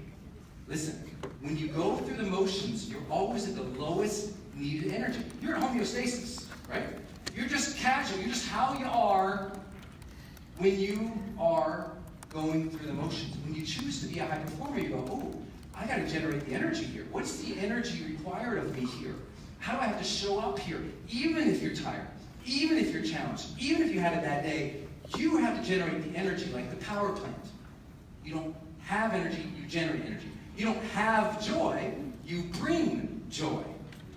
B: Listen, when you go through the motions, you're always at the lowest needed energy. You're at homeostasis, right? You're just casual. You're just how you are when you are going through the motions. When you choose to be a high performer, you go, oh, I got to generate the energy here. What's the energy required of me here? How do I have to show up here? Even if you're tired, even if you're challenged, even if you had a bad day, you have to generate the energy like the power plant. You don't have energy, you generate energy. You don't have joy, you bring joy.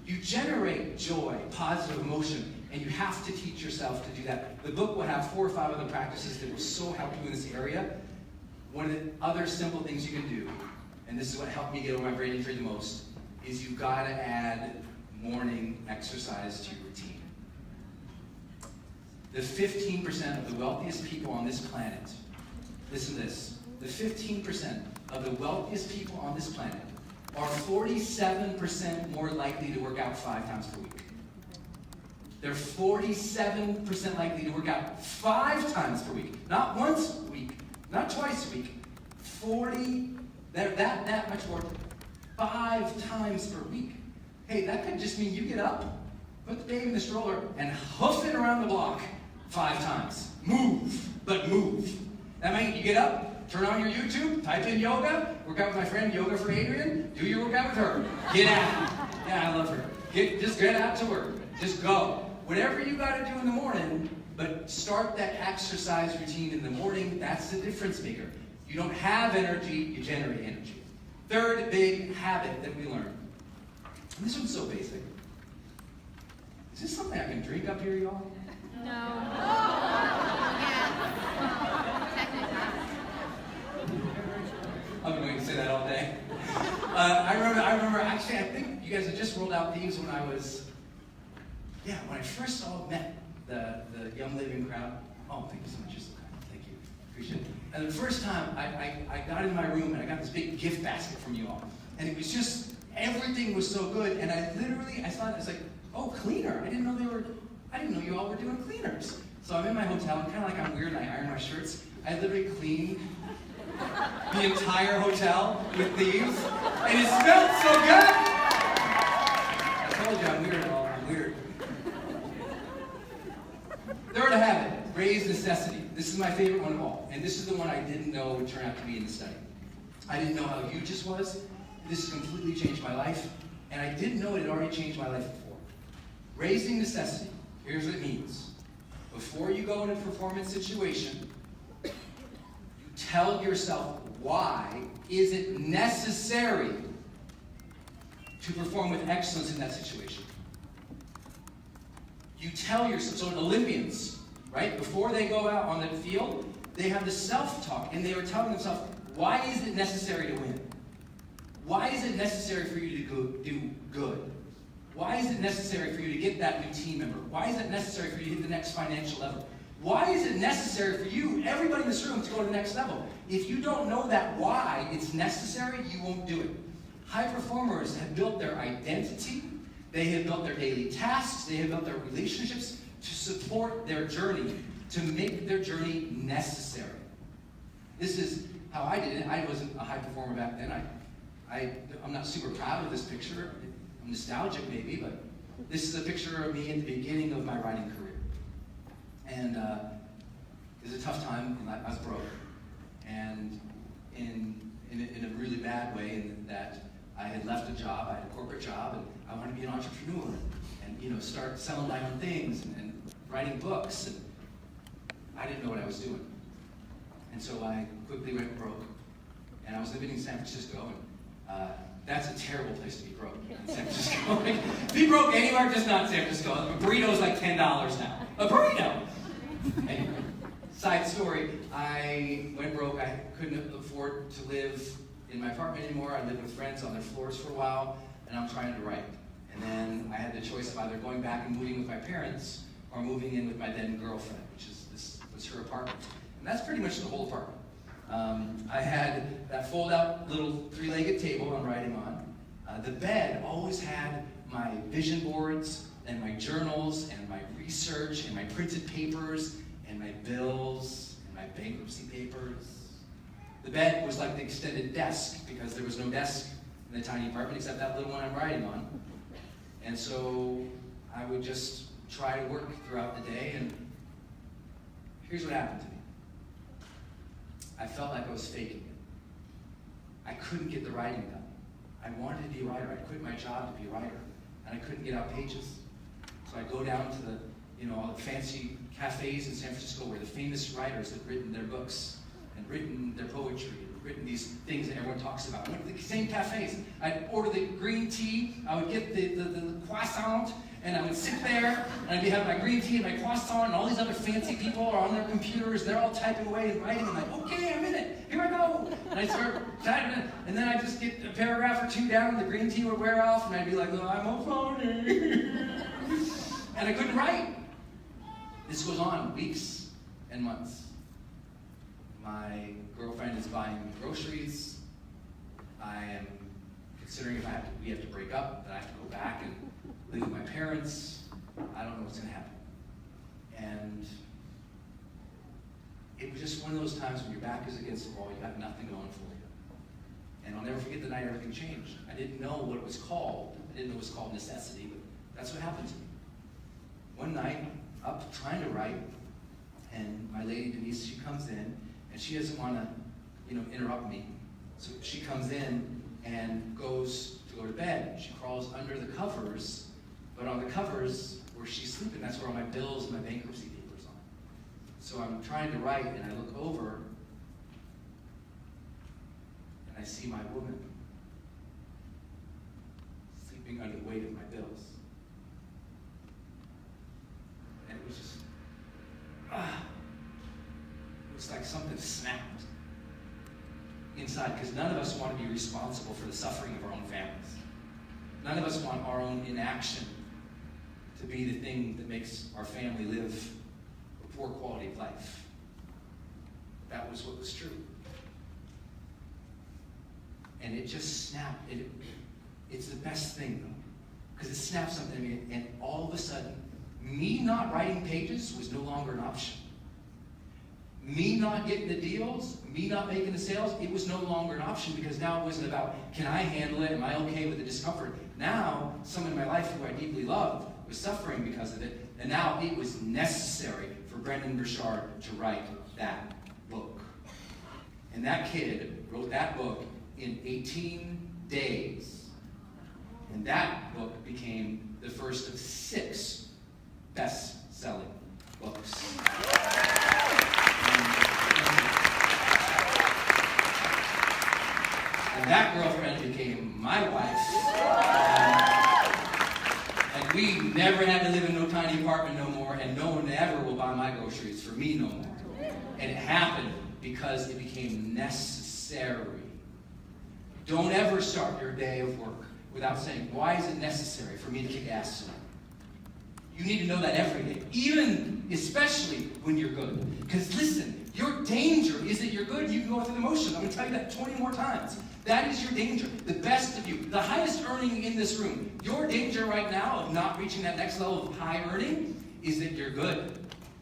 B: You generate joy, positive emotion, and you have to teach yourself to do that. The book will have 4 or 5 other practices that will so help you in this area. One of the other simple things you can do, and this is what helped me get over my brain injury the most, is you've got to add morning exercise to your routine. The 15% of the wealthiest people on this planet, listen to this, the 15% of the wealthiest people on this planet are 47% more likely to work out 5 times per week. They're 47% likely to work out 5 times per week. Not once a week, not twice a week. 40, they're that much more. 5 times per week. Hey, that could just mean you get up, put the baby in the stroller, and hoof it around the block 5 times. Move, but move. That means you get up, turn on your YouTube, type in yoga, work out with my friend Yoga for Adrian, do your workout with her. Get out. Yeah, I love her. Just get out to work. Just go. Whatever you got to do in the morning, but start that exercise routine in the morning. That's the difference maker. You don't have energy, you generate energy. Third big habit that we learn. And this one's so basic. Is this something I can drink up here, y'all?
C: No.
B: I've been waiting to say that all day. I remember, actually, I think you guys had just rolled out these when I first met the Young Living crowd. Oh, thank you so much. You're so kind. Thank you. Appreciate it. And the first time, I got in my room and I got this big gift basket from you all. And it was just, everything was so good. And I saw it, I was like, oh, cleaner. I didn't know you all were doing cleaners. So I'm in my hotel, and kind of like I'm weird and I iron my shirts. I literally cleaned the entire hotel with these, and it smelled so good! I told you I'm weird at all. I'm weird. Third habit, raise necessity. This is my favorite one of all, and this is the one I didn't know would turn out to be in the study. I didn't know how huge this was. This has completely changed my life, and I didn't know it had already changed my life before. Raising necessity. Here's what it means. Before you go in a performance situation, you tell yourself, why is it necessary to perform with excellence in that situation? You tell yourself, so Olympians, right, before they go out on the field, they have the self-talk, and they are telling themselves, why is it necessary to win? Why is it necessary for you to do good? Why is it necessary for you to get that new team member? Why is it necessary for you to hit the next financial level? Why is it necessary for you, everybody in this room, to go to the next level? If you don't know that why it's necessary, you won't do it. High performers have built their identity, they have built their daily tasks, they have built their relationships to support their journey, to make their journey necessary. This is how I did it. I wasn't a high performer back then. I'm not super proud of this picture. I'm nostalgic maybe, but this is a picture of me at the beginning of my writing career. And it was a tough time, and I was broke. And in a really bad way, in that I had left a job, I had a corporate job, and I wanted to be an entrepreneur and start selling my own things and writing books. And I didn't know what I was doing. And so I quickly went broke. And I was living in San Francisco, and that's a terrible place to be broke in San Francisco. Be broke anywhere, just not San Francisco. A burrito's like $10 now. A burrito! Anyway, side story, I went broke. I couldn't afford to live in my apartment anymore. I lived with friends on their floors for a while, and I'm trying to write. And then I had the choice of either going back and moving with my parents or moving in with my then girlfriend, which was her apartment. And that's pretty much the whole apartment. I had that fold-out little 3-legged table I'm writing on. The bed always had my vision boards and my journals and my research and my printed papers and my bills and my bankruptcy papers. The bed was like the extended desk because there was no desk in the tiny apartment except that little one I'm writing on. And so I would just try to work throughout the day, and here's what happened to me. I felt like I was faking it. I couldn't get the writing done. I wanted to be a writer. I quit my job to be a writer, and I couldn't get out pages. So I go down to the, all the fancy cafes in San Francisco where the famous writers have written their books and written their poetry and written these things that everyone talks about. I went to the same cafes. I'd order the green tea. I would get the croissant, and I would sit there, and I'd have my green tea and my croissant, and all these other fancy people are on their computers. They're all typing away and writing. I'm like, okay, I'm in it. Here I go. And I start typing it, and then I'd just get a paragraph or two down, and the green tea would wear off, and I'd be like, oh, I'm a phony. And I couldn't write. This goes on weeks and months. My girlfriend is buying me groceries. I am considering if we have to break up, that I have to go back and live with my parents. I don't know what's going to happen. And it was just one of those times when your back is against the wall, you have nothing going for you. And I'll never forget the night everything changed. I didn't know what it was called. I didn't know it was called necessity, but that's what happened to me. One night, up trying to write, and my lady Denise, she comes in, and she doesn't want to, interrupt me. So she comes in and goes to go to bed. She crawls under the covers, but on the covers where she's sleeping, that's where all my bills and my bankruptcy papers are. So I'm trying to write, and I look over, and I see my woman sleeping under the weight of my bills. And it was just, it was like something snapped inside, because none of us want to be responsible for the suffering of our own families. None of us want our own inaction to be the thing that makes our family live a poor quality of life. That was what was true. And it just snapped. It's the best thing, though, because it snapped something in me, and all of a sudden, me not writing pages was no longer an option. Me not getting the deals, me not making the sales, it was no longer an option, because now it wasn't about, can I handle it? Am I okay with the discomfort? Now, someone in my life who I deeply loved was suffering because of it, and now it was necessary for Brendon Burchard to write that book. And that kid wrote that book in 18 days. And that book became the first of 6 best-selling books. And that girlfriend became my wife. And we never had to live in no tiny apartment no more, and no one ever will buy my groceries for me no more. And it happened because it became necessary. Don't ever start your day of work without saying, why is it necessary for me to kick ass tonight? You need to know that every day, especially when you're good. Because listen, your danger is that you're good and you can go through the motions. I'm going to tell you that 20 more times. That is your danger. The best of you, the highest earning in this room. Your danger right now of not reaching that next level of high earning is that you're good.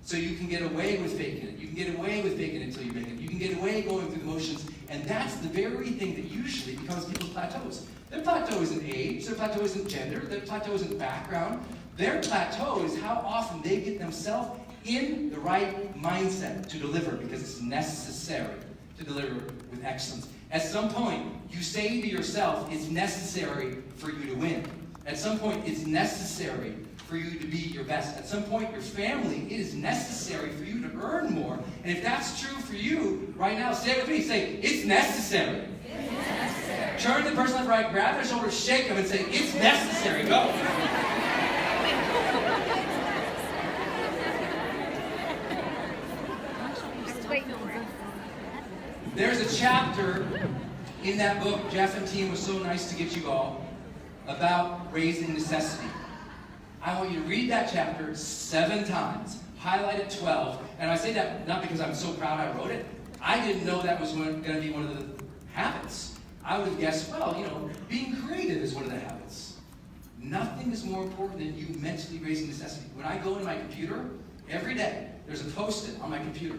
B: So you can get away with faking it. You can get away with faking it until you make it. You can get away going through the motions. And that's the very thing that usually becomes people's plateaus. Their plateau isn't age. Their plateau isn't gender. Their plateau isn't background. Their plateau is how often they get themselves in the right mindset to deliver, because it's necessary to deliver with excellence. At some point, you say to yourself, it's necessary for you to win. At some point, it's necessary for you to be your best. At some point, your family, it is necessary for you to earn more. And if that's true for you right now, say it with me. Say, it's necessary.
C: It's necessary.
B: Turn to the person on the right, grab their shoulders, shake them, and say, it's necessary. Go. There's a chapter in that book, Jeff and team was so nice to get you all, about raising necessity. I want you to read that chapter 7 times, highlight it 12, and I say that not because I'm so proud I wrote it. I didn't know that was going to be one of the habits. I would have guessed, well, being creative is one of the habits. Nothing is more important than you mentally raising necessity. When I go in my computer, every day, there's a post-it on my computer.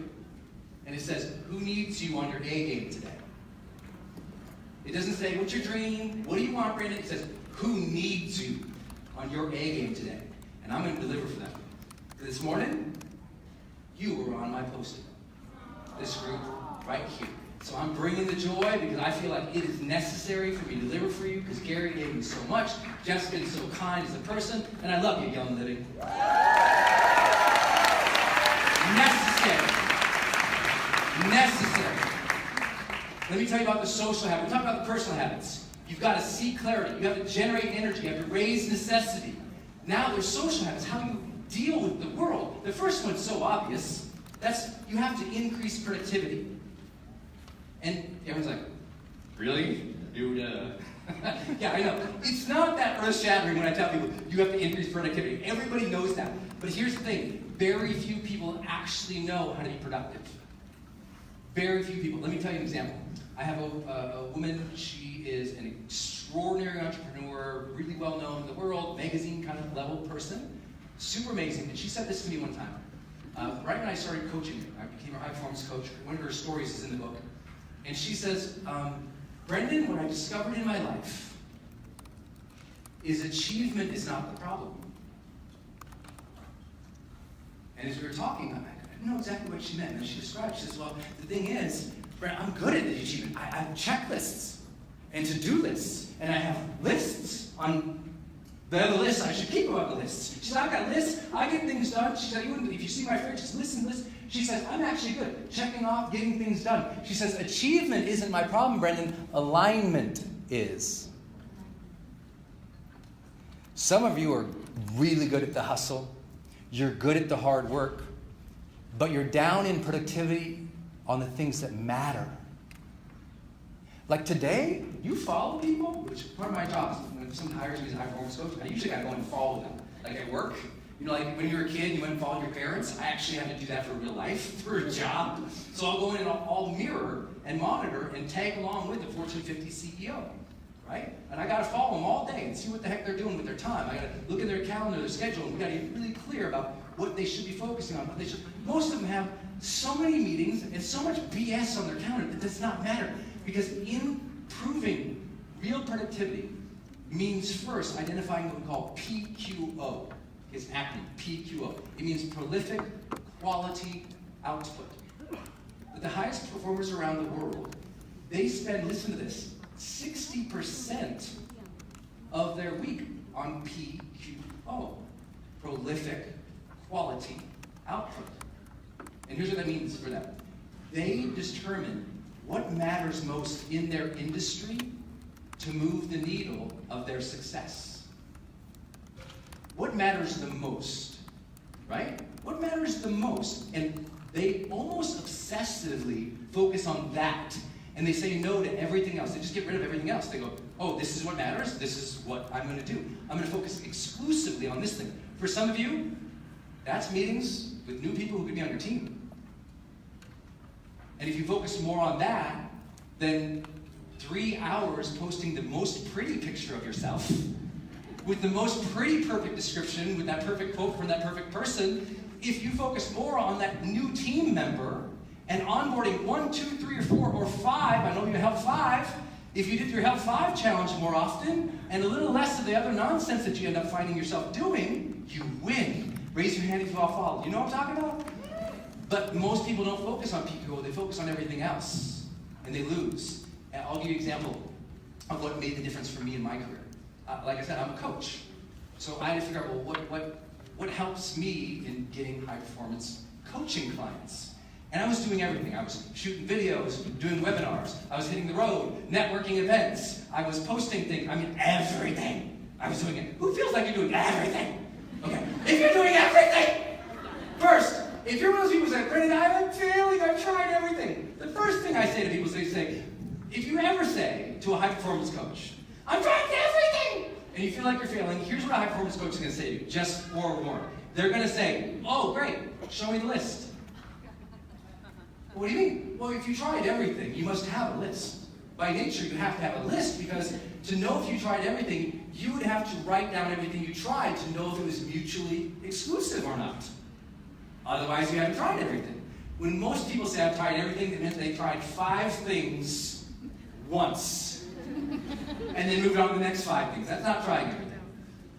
B: And it says, who needs you on your A game today? It doesn't say, what's your dream? What do you want, Brandon? It says, who needs you on your A game today? And I'm going to deliver for them. This morning, you were on my post-it. This group right here. So I'm bringing the joy because I feel like it is necessary for me to deliver for you because Gary gave me so much. Jeff's been so kind as a person, and I love you, Young Living. Necessary. Let me tell you about the social habit. We're talking about the personal habits. You've got to see clarity. You have to generate energy. You have to raise necessity. Now there's social habits, how you deal with the world. The first one's so obvious. That's you have to increase productivity. And everyone's like, really? Dude, yeah, I know. It's not that earth-shattering when I tell people you have to increase productivity. Everybody knows that. But here's the thing. Very few people actually know how to be productive. Very few people. Let me tell you an example. I have a woman, she is an extraordinary entrepreneur, really well known in the world, magazine kind of level person, super amazing. And she said this to me one time. Right when I started coaching, I became a high performance coach. One of her stories is in the book. And she says, Brendon, what I discovered in my life is achievement is not the problem. And as we were talking, I didn't know exactly what she meant. And she described, she says, well, the thing is, I'm good at the achievement. I have checklists and to-do lists, and I have lists on the other lists. I should keep about the lists. She said, I've got lists. I get things done. She said, if you see my fridge, just listen. She says, I'm actually good. Checking off, getting things done. She says, achievement isn't my problem, Brendon. Alignment is. Some of you are really good at the hustle. You're good at the hard work. But you're down in productivity on the things that matter. Like today, you follow people, which part of my job is when someone hires me as a high performance coach, I usually gotta go and follow them. Like at work, you know, like when you were a kid, you went and followed your parents. I actually have to do that for real life, for a job. So I'll go in and I'll mirror and monitor and tag along with the Fortune 50 CEO, right? And I gotta follow them all day and see what the heck they're doing with their time. I gotta look at their calendar, their schedule, and we gotta get really clear about what they should be focusing on. Most of them have so many meetings and so much BS on their calendar that does not matter. Because improving real productivity means first identifying what we call PQO. It's an acronym, PQO. It means prolific quality output. But the highest performers around the world, they spend, listen to this, 60% of their week on PQO. Prolific quality output. And here's what that means for them. They determine what matters most in their industry to move the needle of their success. What matters the most, right? What matters the most? And they almost obsessively focus on that. And they say no to everything else. They just get rid of everything else. They go, oh, this is what matters. This is what I'm going to do. I'm going to focus exclusively on this thing. For some of you, that's meetings with new people who could be on your team. And if you focus more on that, then 3 hours posting the most pretty picture of yourself, with the most pretty perfect description, with that perfect quote from that perfect person, if you focus more on that new team member and onboarding 1, 2, 3, or 4, or 5, I know you help 5, if you did your Help 5 challenge more often, and a little less of the other nonsense that you end up finding yourself doing, you win. Raise your hand if you all follow. You know what I'm talking about? But most people don't focus on PQO, they focus on everything else, and they lose. And I'll give you an example of what made the difference for me in my career. Like I said, I'm a coach. So I had to figure out, well, what helps me in getting high-performance coaching clients? And I was doing everything. I was shooting videos, doing webinars, I was hitting the road, networking events, I was posting things, I mean, everything. I was doing it. Who feels like you're doing everything? Okay, if you're doing everything, first, if you're one of those people who say, Brendon, I'm failing, I've tried everything. The first thing I say to people is they say, if you ever say to a high-performance coach, I'm trying everything, and you feel like you're failing, here's what a high-performance coach is going to say to you, just forewarned. They're going to say, oh, great, show me the list. What do you mean? Well, if you tried everything, you must have a list. By nature, you have to have a list, because to know if you tried everything, you would have to write down everything you tried to know if it was mutually exclusive or not. Otherwise, you haven't tried everything. When most people say, I've tried everything, it means they tried 5 things once. And then moved on to the next 5 things. That's not trying everything.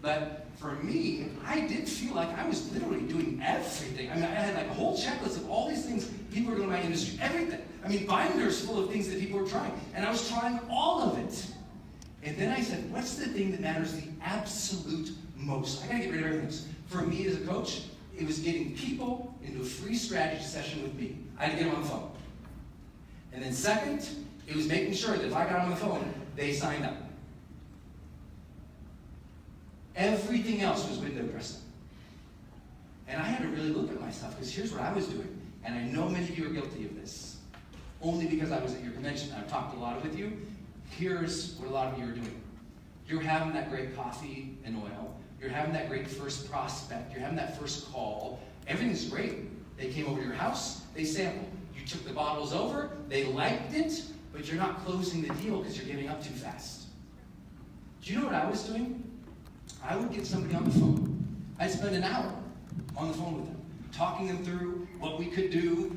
B: But for me, I did feel like I was literally doing everything. I mean, I had like a whole checklist of all these things people were doing in my industry. Everything. I mean, binders full of things that people were trying. And I was trying all of it. And then I said, what's the thing that matters the absolute most? I gotta get rid of everything. For me as a coach, it was getting people into a free strategy session with me. I had to get them on the phone. And then second, it was making sure that if I got them on the phone, they signed up. Everything else was window dressing. And I had to really look at myself, because here's what I was doing. And I know many of you are guilty of this. Only because I was at your convention. I've talked a lot with you. Here's what a lot of you are doing. You're having that great coffee and oil. You're having that great first prospect. You're having that first call. Everything's great. They came over to your house. They sampled. You took the bottles over. They liked it. But you're not closing the deal because you're giving up too fast. Do you know what I was doing? I would get somebody on the phone. I'd spend an hour on the phone with them, talking them through what we could do,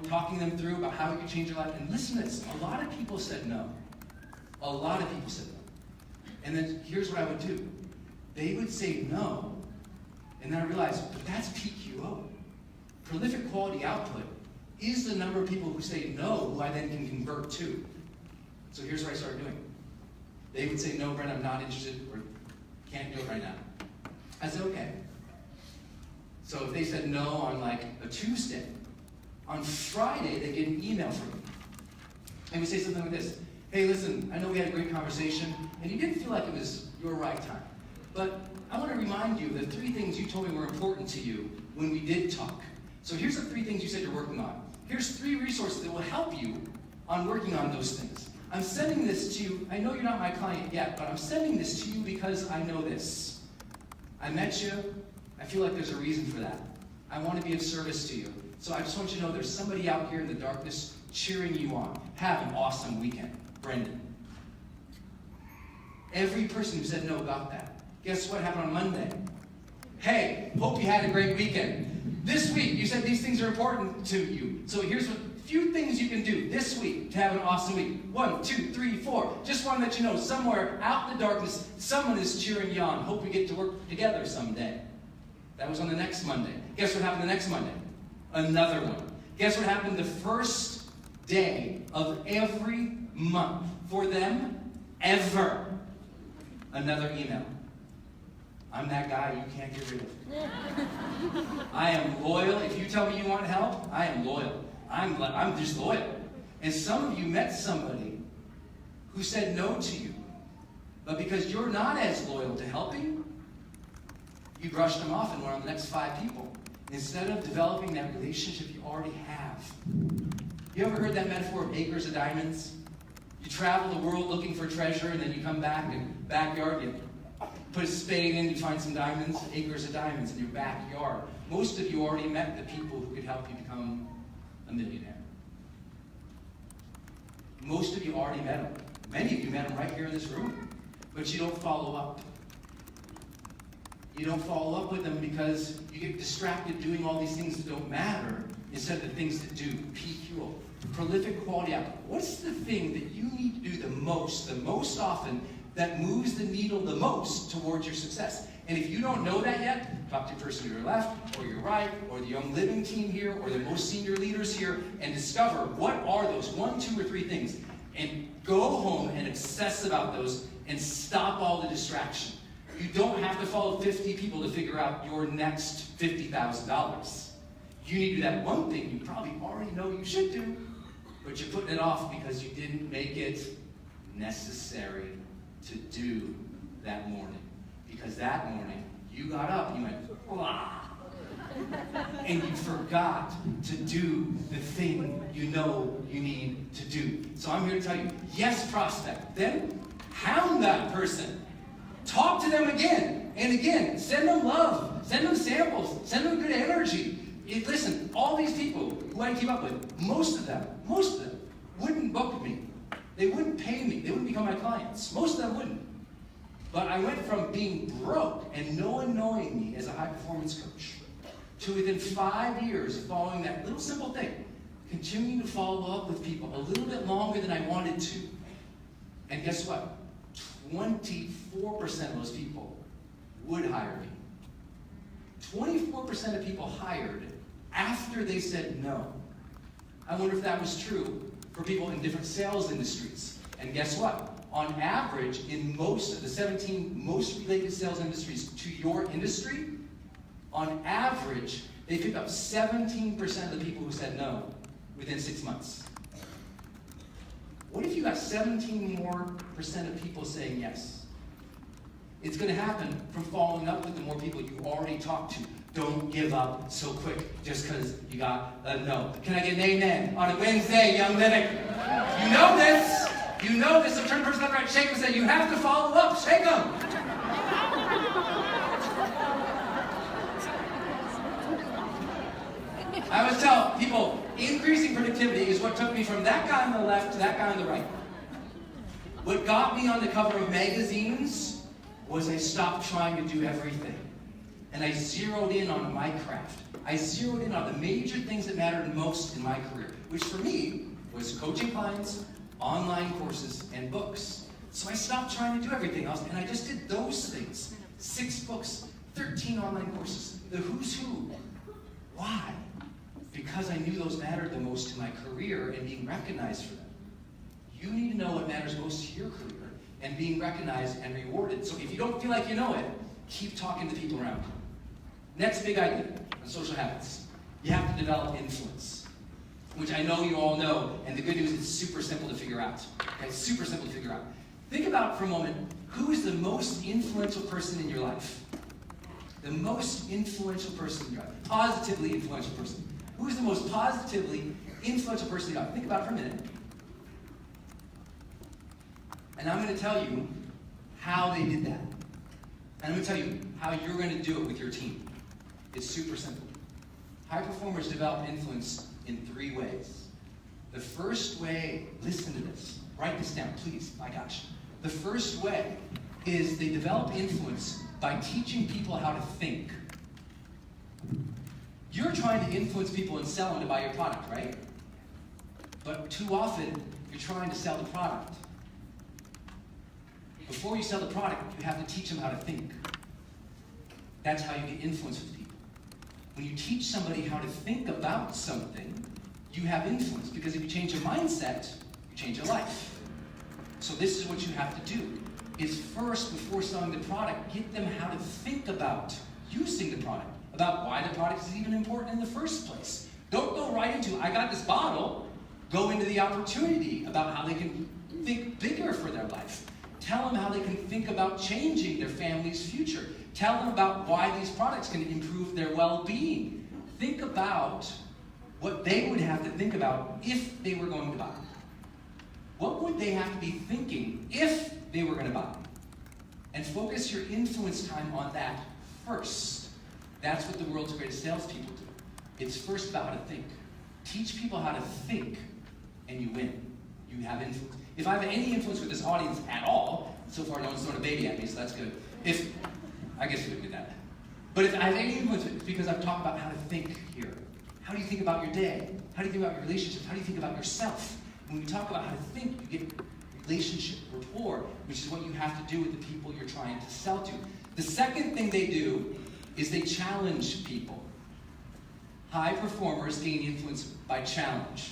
B: talking them through about how we could change their life. And listen to this. A lot of people said no. A lot of people said no. And then here's what I would do. They would say no, and then I realized, but that's PQO. Prolific quality output is the number of people who say no, who I then can convert to. So here's what I started doing. They would say, no, Brent, I'm not interested, or can't do it right now. I said, okay. So if they said no on like a Tuesday, on Friday they get an email from me. And we say something like this. Hey, listen, I know we had a great conversation, and you didn't feel like it was your right time. But I want to remind you of the 3 things you told me were important to you when we did talk. So here's the 3 things you said you're working on. Here's 3 resources that will help you on working on those things. I'm sending this to you. I know you're not my client yet, but I'm sending this to you because I know this. I met you. I feel like there's a reason for that. I want to be of service to you. So I just want you to know there's somebody out here in the darkness cheering you on. Have an awesome weekend. Brendon. Every person who said no got that. Guess what happened on Monday? Hey, hope you had a great weekend. This week, you said these things are important to you. So here's a few things you can do this week to have an awesome week. 1, 2, 3, 4. Just want to let you know, somewhere out in the darkness, someone is cheering you on. Hope we get to work together someday. That was on the next Monday. Guess what happened the next Monday? Another one. Guess what happened the first day of every month for them ever? Another email. I'm that guy you can't get rid of. I am loyal. If you tell me you want help, I am loyal. I'm just loyal. And some of you met somebody who said no to you. But because you're not as loyal to helping, you brushed them off and went on the next 5 people. Instead of developing that relationship you already have. You ever heard that metaphor of acres of diamonds? You travel the world looking for treasure, and then you come back in the backyard, you put a spade in, you find some diamonds, acres of diamonds in your backyard. Most of you already met the people who could help you become a millionaire. Most of you already met them. Many of you met them right here in this room. But you don't follow up. You don't follow up with them because you get distracted doing all these things that don't matter instead of the things that do. PQO. Prolific quality output. What's the thing that you need to do the most often, that moves the needle the most towards your success? And if you don't know that yet, talk to the person to your left, or your right, or the Young Living team here, or the most senior leaders here, and discover what are those 1, 2, or 3 things. And go home and obsess about those and stop all the distraction. You don't have to follow 50 people to figure out your next $50,000. You need to do that one thing you probably already know you should do, but you're putting it off because you didn't make it necessary to do that morning. Because that morning, you got up and you went, blah. And you forgot to do the thing you know you need to do. So I'm here to tell you, yes, prospect. Then hound that person. Talk to them again and again. Send them love. Send them samples. Send them good energy. Listen, all these people who I keep up with, most of them wouldn't book me. They wouldn't pay me. They wouldn't become my clients. Most of them wouldn't. But I went from being broke and no one knowing me as a high-performance coach to within 5 years of following that little simple thing, continuing to follow up with people a little bit longer than I wanted to. And guess what? 24% of those people would hire me. 24% of people hired after they said no. I wonder if that was true for people in different sales industries. And guess what? On average, in most of the 17 most related sales industries to your industry, on average, they pick up 17% of the people who said no within 6 months. What if you got 17% more of people saying yes? It's going to happen from following up with the more people you already talked to. Don't give up so quick just because you got a no. Can I get an amen on a Wednesday, young living? You know this. You know this. So turn the person up right, shake them and say, you have to follow up. Shake them. I always tell people, increasing productivity is what took me from that guy on the left to that guy on the right. What got me on the cover of magazines was I stopped trying to do everything. And I zeroed in on my craft. I zeroed in on the major things that mattered most in my career, which for me was coaching clients, online courses, and books. So I stopped trying to do everything else, and I just did those things. 6 books, 13 online courses, the who's who. Why? Because I knew those mattered the most to my career and being recognized for them. You need to know what matters most to your career and being recognized and rewarded. So if you don't feel like you know it, keep talking to people around you. Next big idea on social habits. You have to develop influence, which I know you all know, and the good news is it's super simple to figure out. Okay, it's super simple to figure out. Think about for a moment, who is the most influential person in your life? The most influential person in your life. Positively influential person. Who is the most positively influential person in your life? Think about it for a minute. And I'm going to tell you how they did that. And I'm going to tell you how you're going to do it with your team. It's super simple. High performers develop influence in 3 ways. The first way, listen to this. Write this down, please. My gosh. The first way is they develop influence by teaching people how to think. You're trying to influence people and sell them to buy your product, right? But too often, you're trying to sell the product. Before you sell the product, you have to teach them how to think. That's how you get influence with people. When you teach somebody how to think about something, you have influence. Because if you change your mindset, you change your life. So this is what you have to do. Is first, before selling the product, get them how to think about using the product. About why the product is even important in the first place. Don't go right into, I got this bottle. Go into the opportunity about how they can think bigger for their life. Tell them how they can think about changing their family's future. Tell them about why these products can improve their well-being. Think about what they would have to think about if they were going to buy. What would they have to be thinking if they were going to buy? And focus your influence time on that first. That's what the world's greatest salespeople do. It's first about how to think. Teach people how to think, and you win. You have influence. If I have any influence with this audience at all, so far no one's thrown a baby at me, so that's good. I guess you would do that. But if I have any influence, it's because I've talked about how to think here. How do you think about your day? How do you think about your relationships? How do you think about yourself? When we talk about how to think, you get relationship, rapport, which is what you have to do with the people you're trying to sell to. The second thing they do is they challenge people. High performers gain influence by challenge.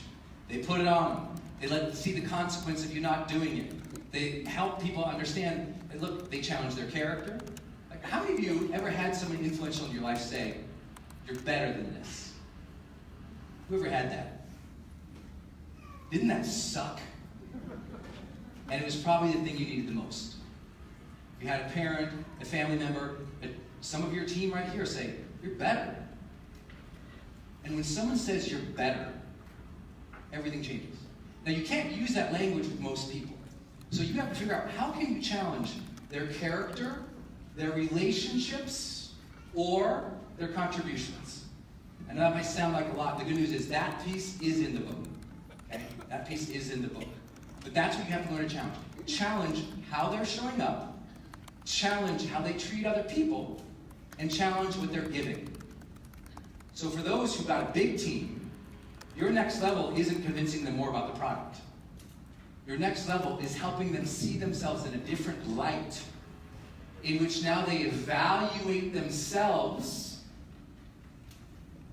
B: They put it on them. They let them see the consequence of you not doing it. They help people understand, and look, they challenge their character. Like, how many of you ever had someone influential in your life say, you're better than this? Whoever had that? Didn't that suck? And it was probably the thing you needed the most. If you had a parent, a family member, some of your team right here say, you're better. And when someone says you're better, everything changes. Now you can't use that language with most people. So you have to figure out how can you challenge their character, their relationships, or their contributions. I know that might sound like a lot. The good news is that piece is in the book. Okay? That piece is in the book. But that's what you have to learn to challenge. Challenge how they're showing up, challenge how they treat other people, and challenge what they're giving. So for those who've got a big team, your next level isn't convincing them more about the product. Your next level is helping them see themselves in a different light, in which now they evaluate themselves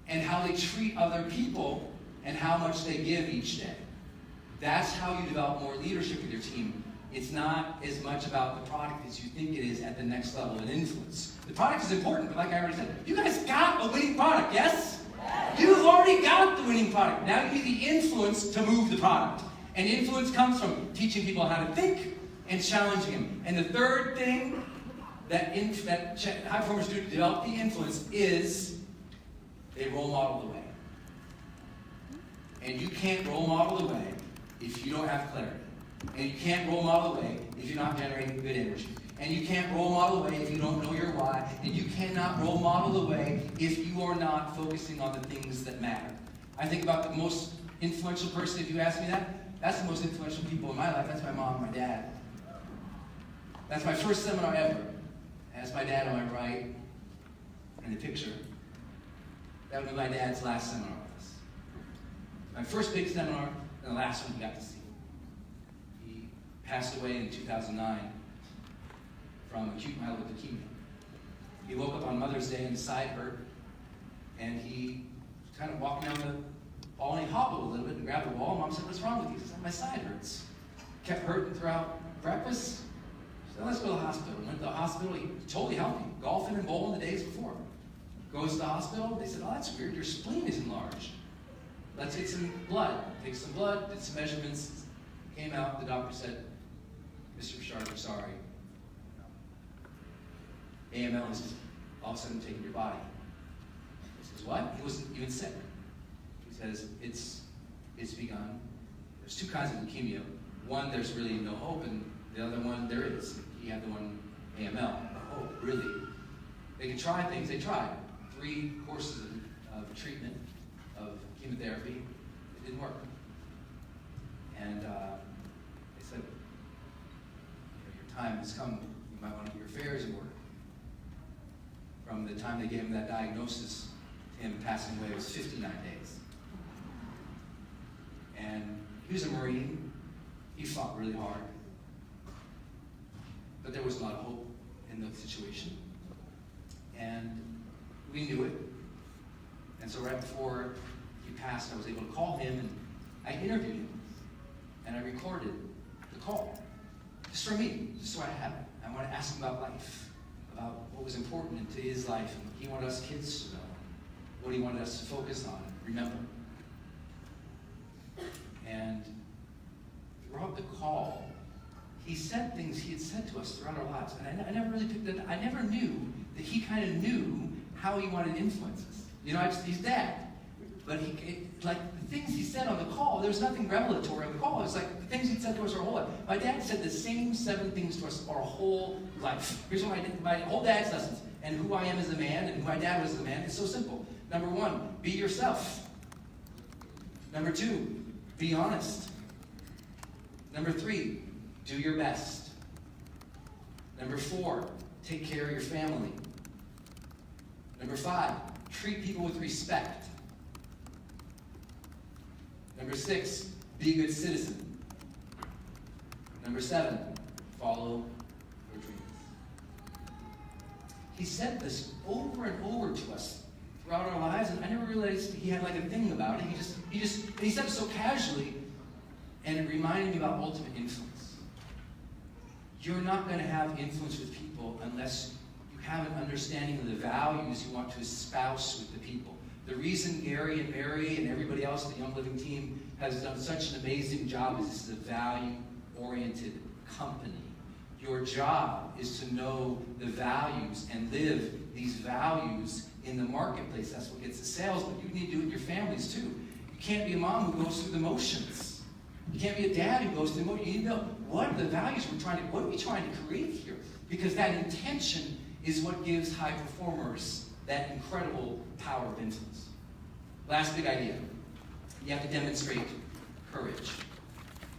B: and how they treat other people and how much they give each day. That's how you develop more leadership with your team. It's not as much about the product as you think it is at the next level of influence. The product is important, but like I already said, you guys got a winning product, yes? You've already got the winning product. Now you need the influence to move the product. And influence comes from teaching people how to think and challenging them. And the third thing that high performers do to develop the influence is they role model the way. And you can't role model the way if you don't have clarity. And you can't role model the way if you're not generating good energy. And you can't role model the way if you don't know your why. And you cannot role model the way if you are not focusing on the things that matter. I think about the most influential person, if you ask me that, that's the most influential people in my life. That's my mom and my dad. That's my first seminar ever. That's my dad on my right in the picture. That would be my dad's last seminar with us. My first big seminar and the last one we got to see. He passed away in 2009 from acute myeloid leukemia. He woke up on Mother's Day and his side hurt, and he was kind of walking down the hall and he hobbled a little bit and grabbed the wall. Mom said, "What's wrong with you?" He said, "My side hurts." Kept hurting throughout breakfast. So let's go to the hospital. Went to the hospital. He was totally healthy, golfing and bowling the days before. Goes to the hospital. They said, "Oh, that's weird. Your spleen is enlarged. Let's get some blood." Take some blood, did some measurements. Came out. The doctor said, "Mr. Burchard, we're sorry. AML is all of a sudden taking your body." He says, "What?" He wasn't even sick. He says, it's begun. There's two kinds of leukemia. One, there's really no hope, and the other one, there is. He had the one AML, no hope, really. They can try things. They tried 3 courses of treatment, of chemotherapy. It didn't work. And they said, "Your time has come. You might want to get your affairs in order." From the time they gave him that diagnosis, him passing away, was 59 days. And he was a Marine. He fought really hard. But there was a lot of hope in the situation. And we knew it. And so right before he passed, I was able to call him, and I interviewed him. And I recorded the call. Just for me, just so I have it. I want to ask him about life, about what was important into his life, and what he wanted us kids to know, what he wanted us to focus on, remember. And throughout the call, he said things he had said to us throughout our lives. And I never really picked it. I never knew that he kind of knew how he wanted to influence us. You know, he's dad. But like the things he said on the call, there was nothing revelatory on the call. It was like the things he'd said to us our whole life. My dad said the same 7 things to us our whole life. Here's what my whole dad's lessons. And who I am as a man and who my dad was as a man. It's so simple. Number 1, be yourself. Number 2, be honest. Number 3, do your best. Number 4, take care of your family. Number 5, treat people with respect. Number 6, be a good citizen. Number 7, follow your dreams. He said this over and over to us throughout our lives, and I never realized he had like a thing about it. He said it so casually, and it reminded me about ultimate influence. You're not going to have influence with people unless you have an understanding of the values you want to espouse with the people. The reason Gary and Mary and everybody else, the Young Living team, has done such an amazing job is this is a value-oriented company. Your job is to know the values and live these values in the marketplace. That's what gets the sales, but you need to do it with your families too. You can't be a mom who goes through the motions. You can't be a dad who goes through the motions. You need to know what are the values what are we trying to create here? Because that intention is what gives high performers that incredible power of influence. Last big idea. You have to demonstrate courage.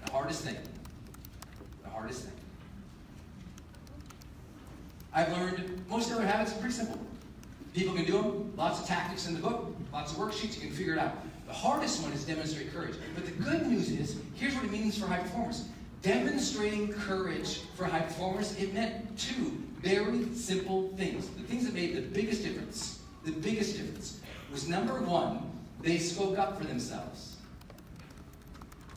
B: The hardest thing. The hardest thing. I've learned most other habits are pretty simple. People can do them. Lots of tactics in the book. Lots of worksheets. You can figure it out. The hardest one is demonstrate courage. But the good news is, here's what it means for high performers. Demonstrating courage for high performers, it meant 2 very simple things. The things that made the biggest difference was number 1, they spoke up for themselves.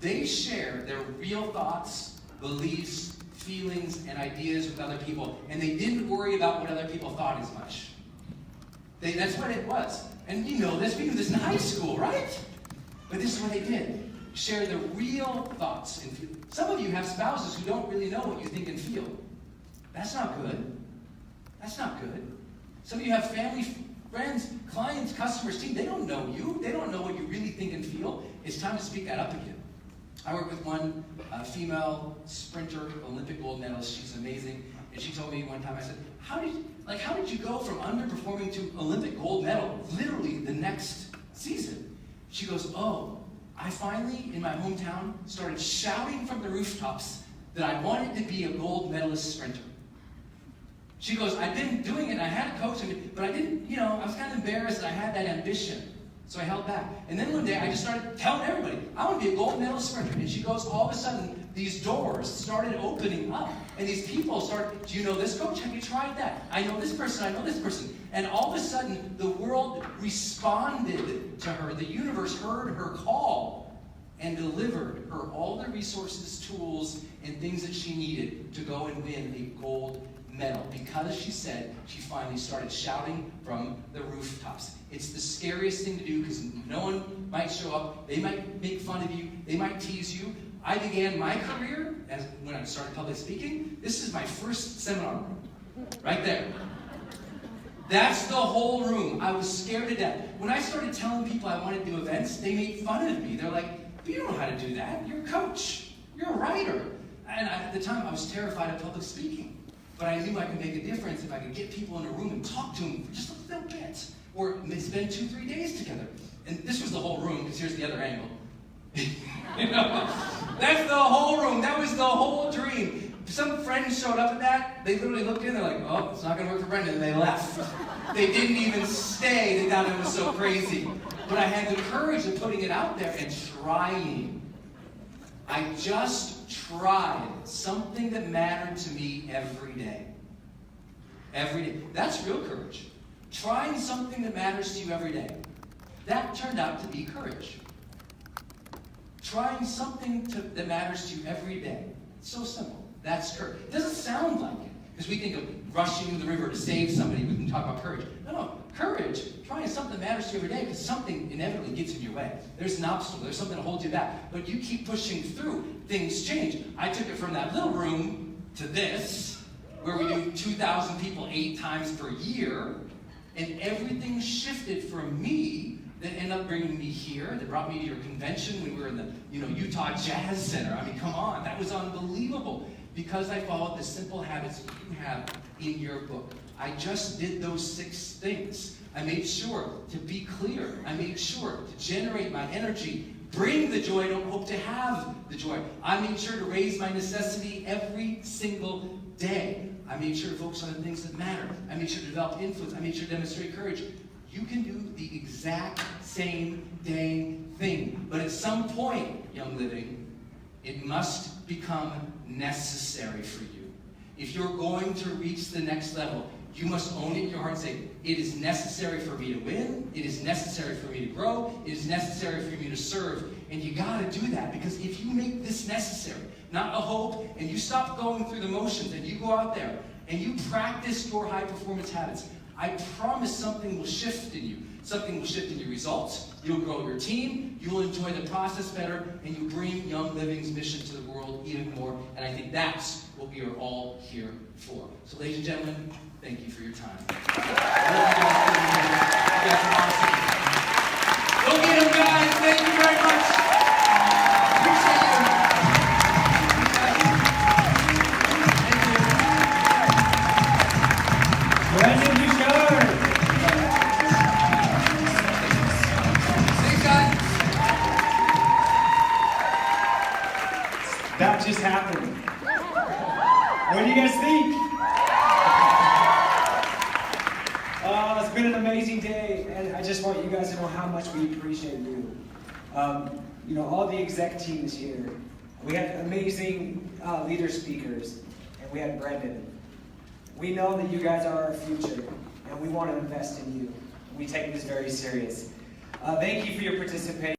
B: They share their real thoughts, beliefs, feelings, and ideas with other people, and they didn't worry about what other people thought as much. That's what it was. And you know this, we do this in high school, right? But this is what they did. Share their real thoughts and feelings. Some of you have spouses who don't really know what you think and feel. That's not good. That's not good. Some of you have family, friends, clients, customers, team. They don't know you. They don't know what you really think and feel. It's time to speak that up again. I work with one female sprinter, Olympic gold medalist. She's amazing. And she told me one time, I said, how did you go from underperforming to Olympic gold medal literally the next season? She goes, I finally, in my hometown, started shouting from the rooftops that I wanted to be a gold medalist sprinter. She goes, I've been doing it, and I had a coach, but I didn't, I was kind of embarrassed that I had that ambition. So I held back. And then one day, I just started telling everybody, I want to be a gold medalist sprinter. And she goes, all of a sudden, these doors started opening up. And these people started, do you know this coach? Have you tried that? I know this person, I know this person. And all of a sudden, the world responded to her. The universe heard her call and delivered her all the resources, tools, and things that she needed to go and win a gold medal, because she said she finally started shouting from the rooftops. It's the scariest thing to do because no one might show up. They might make fun of you. They might tease you. I began my career when I started public speaking. This is my first seminar room, right there. That's the whole room. I was scared to death. When I started telling people I wanted to do events, they made fun of me. They're like, but you don't know how to do that. You're a coach. You're a writer. And at the time, I was terrified of public speaking. But I knew I could make a difference if I could get people in a room and talk to them for just a little bit. Or spend 2-3 days together. And this was the whole room, because here's the other angle. That's the whole room. That was the whole dream. Some friends showed up at that. They literally looked in. They're like, oh, it's not going to work for Brendon. And they left. They didn't even stay. They thought it was so crazy. But I had the courage of putting it out there and trying. I just tried something that mattered to me every day. Every day. That's real courage. Trying something that matters to you every day. That turned out to be courage. Trying something that matters to you every day. It's so simple. That's courage. It doesn't sound like it, because we think of rushing to the river to save somebody. We can talk about courage. No. Courage, trying something that matters to you every day, because something inevitably gets in your way. There's an obstacle. There's something that holds you back. But you keep pushing through. Things change. I took it from that little room to this, where we do 2,000 people 8 times per year. And everything shifted for me that ended up bringing me here, that brought me to your convention when we were in the Utah Jazz Center. I mean, come on, that was unbelievable. Because I followed the simple habits that you have in your book. I just did those 6 things. I made sure to be clear. I made sure to generate my energy, bring the joy, don't hope to have the joy. I made sure to raise my necessity every single day. I made sure to focus on the things that matter. I made sure to develop influence. I made sure to demonstrate courage. You can do the exact same dang thing. But at some point, young living, it must become necessary for you. If you're going to reach the next level, you must own it in your heart and say, it is necessary for me to win. It is necessary for me to grow. It is necessary for me to serve. And you got to do that, because if you make this necessary, not a hope, and you stop going through the motions and you go out there and you practice your high performance habits, I promise something will shift in you. Something will shift in your results. You'll grow your team. You'll enjoy the process better. And you bring Young Living's mission to the world even more. And I think that's what we are all here for. So ladies and gentlemen, thank you for your time. You guys are awesome. Go get them, guys. Thank you very much. Appreciate you.
A: Brendon Burchard.
B: Thanks, guys.
A: That just happened. What do you guys think? It's been an amazing day, and I just want you guys to know how much we appreciate you. All the exec teams here. We had amazing leader speakers, and we had Brendon. We know that you guys are our future, and we want to invest in you. We take this very serious. Thank you for your participation.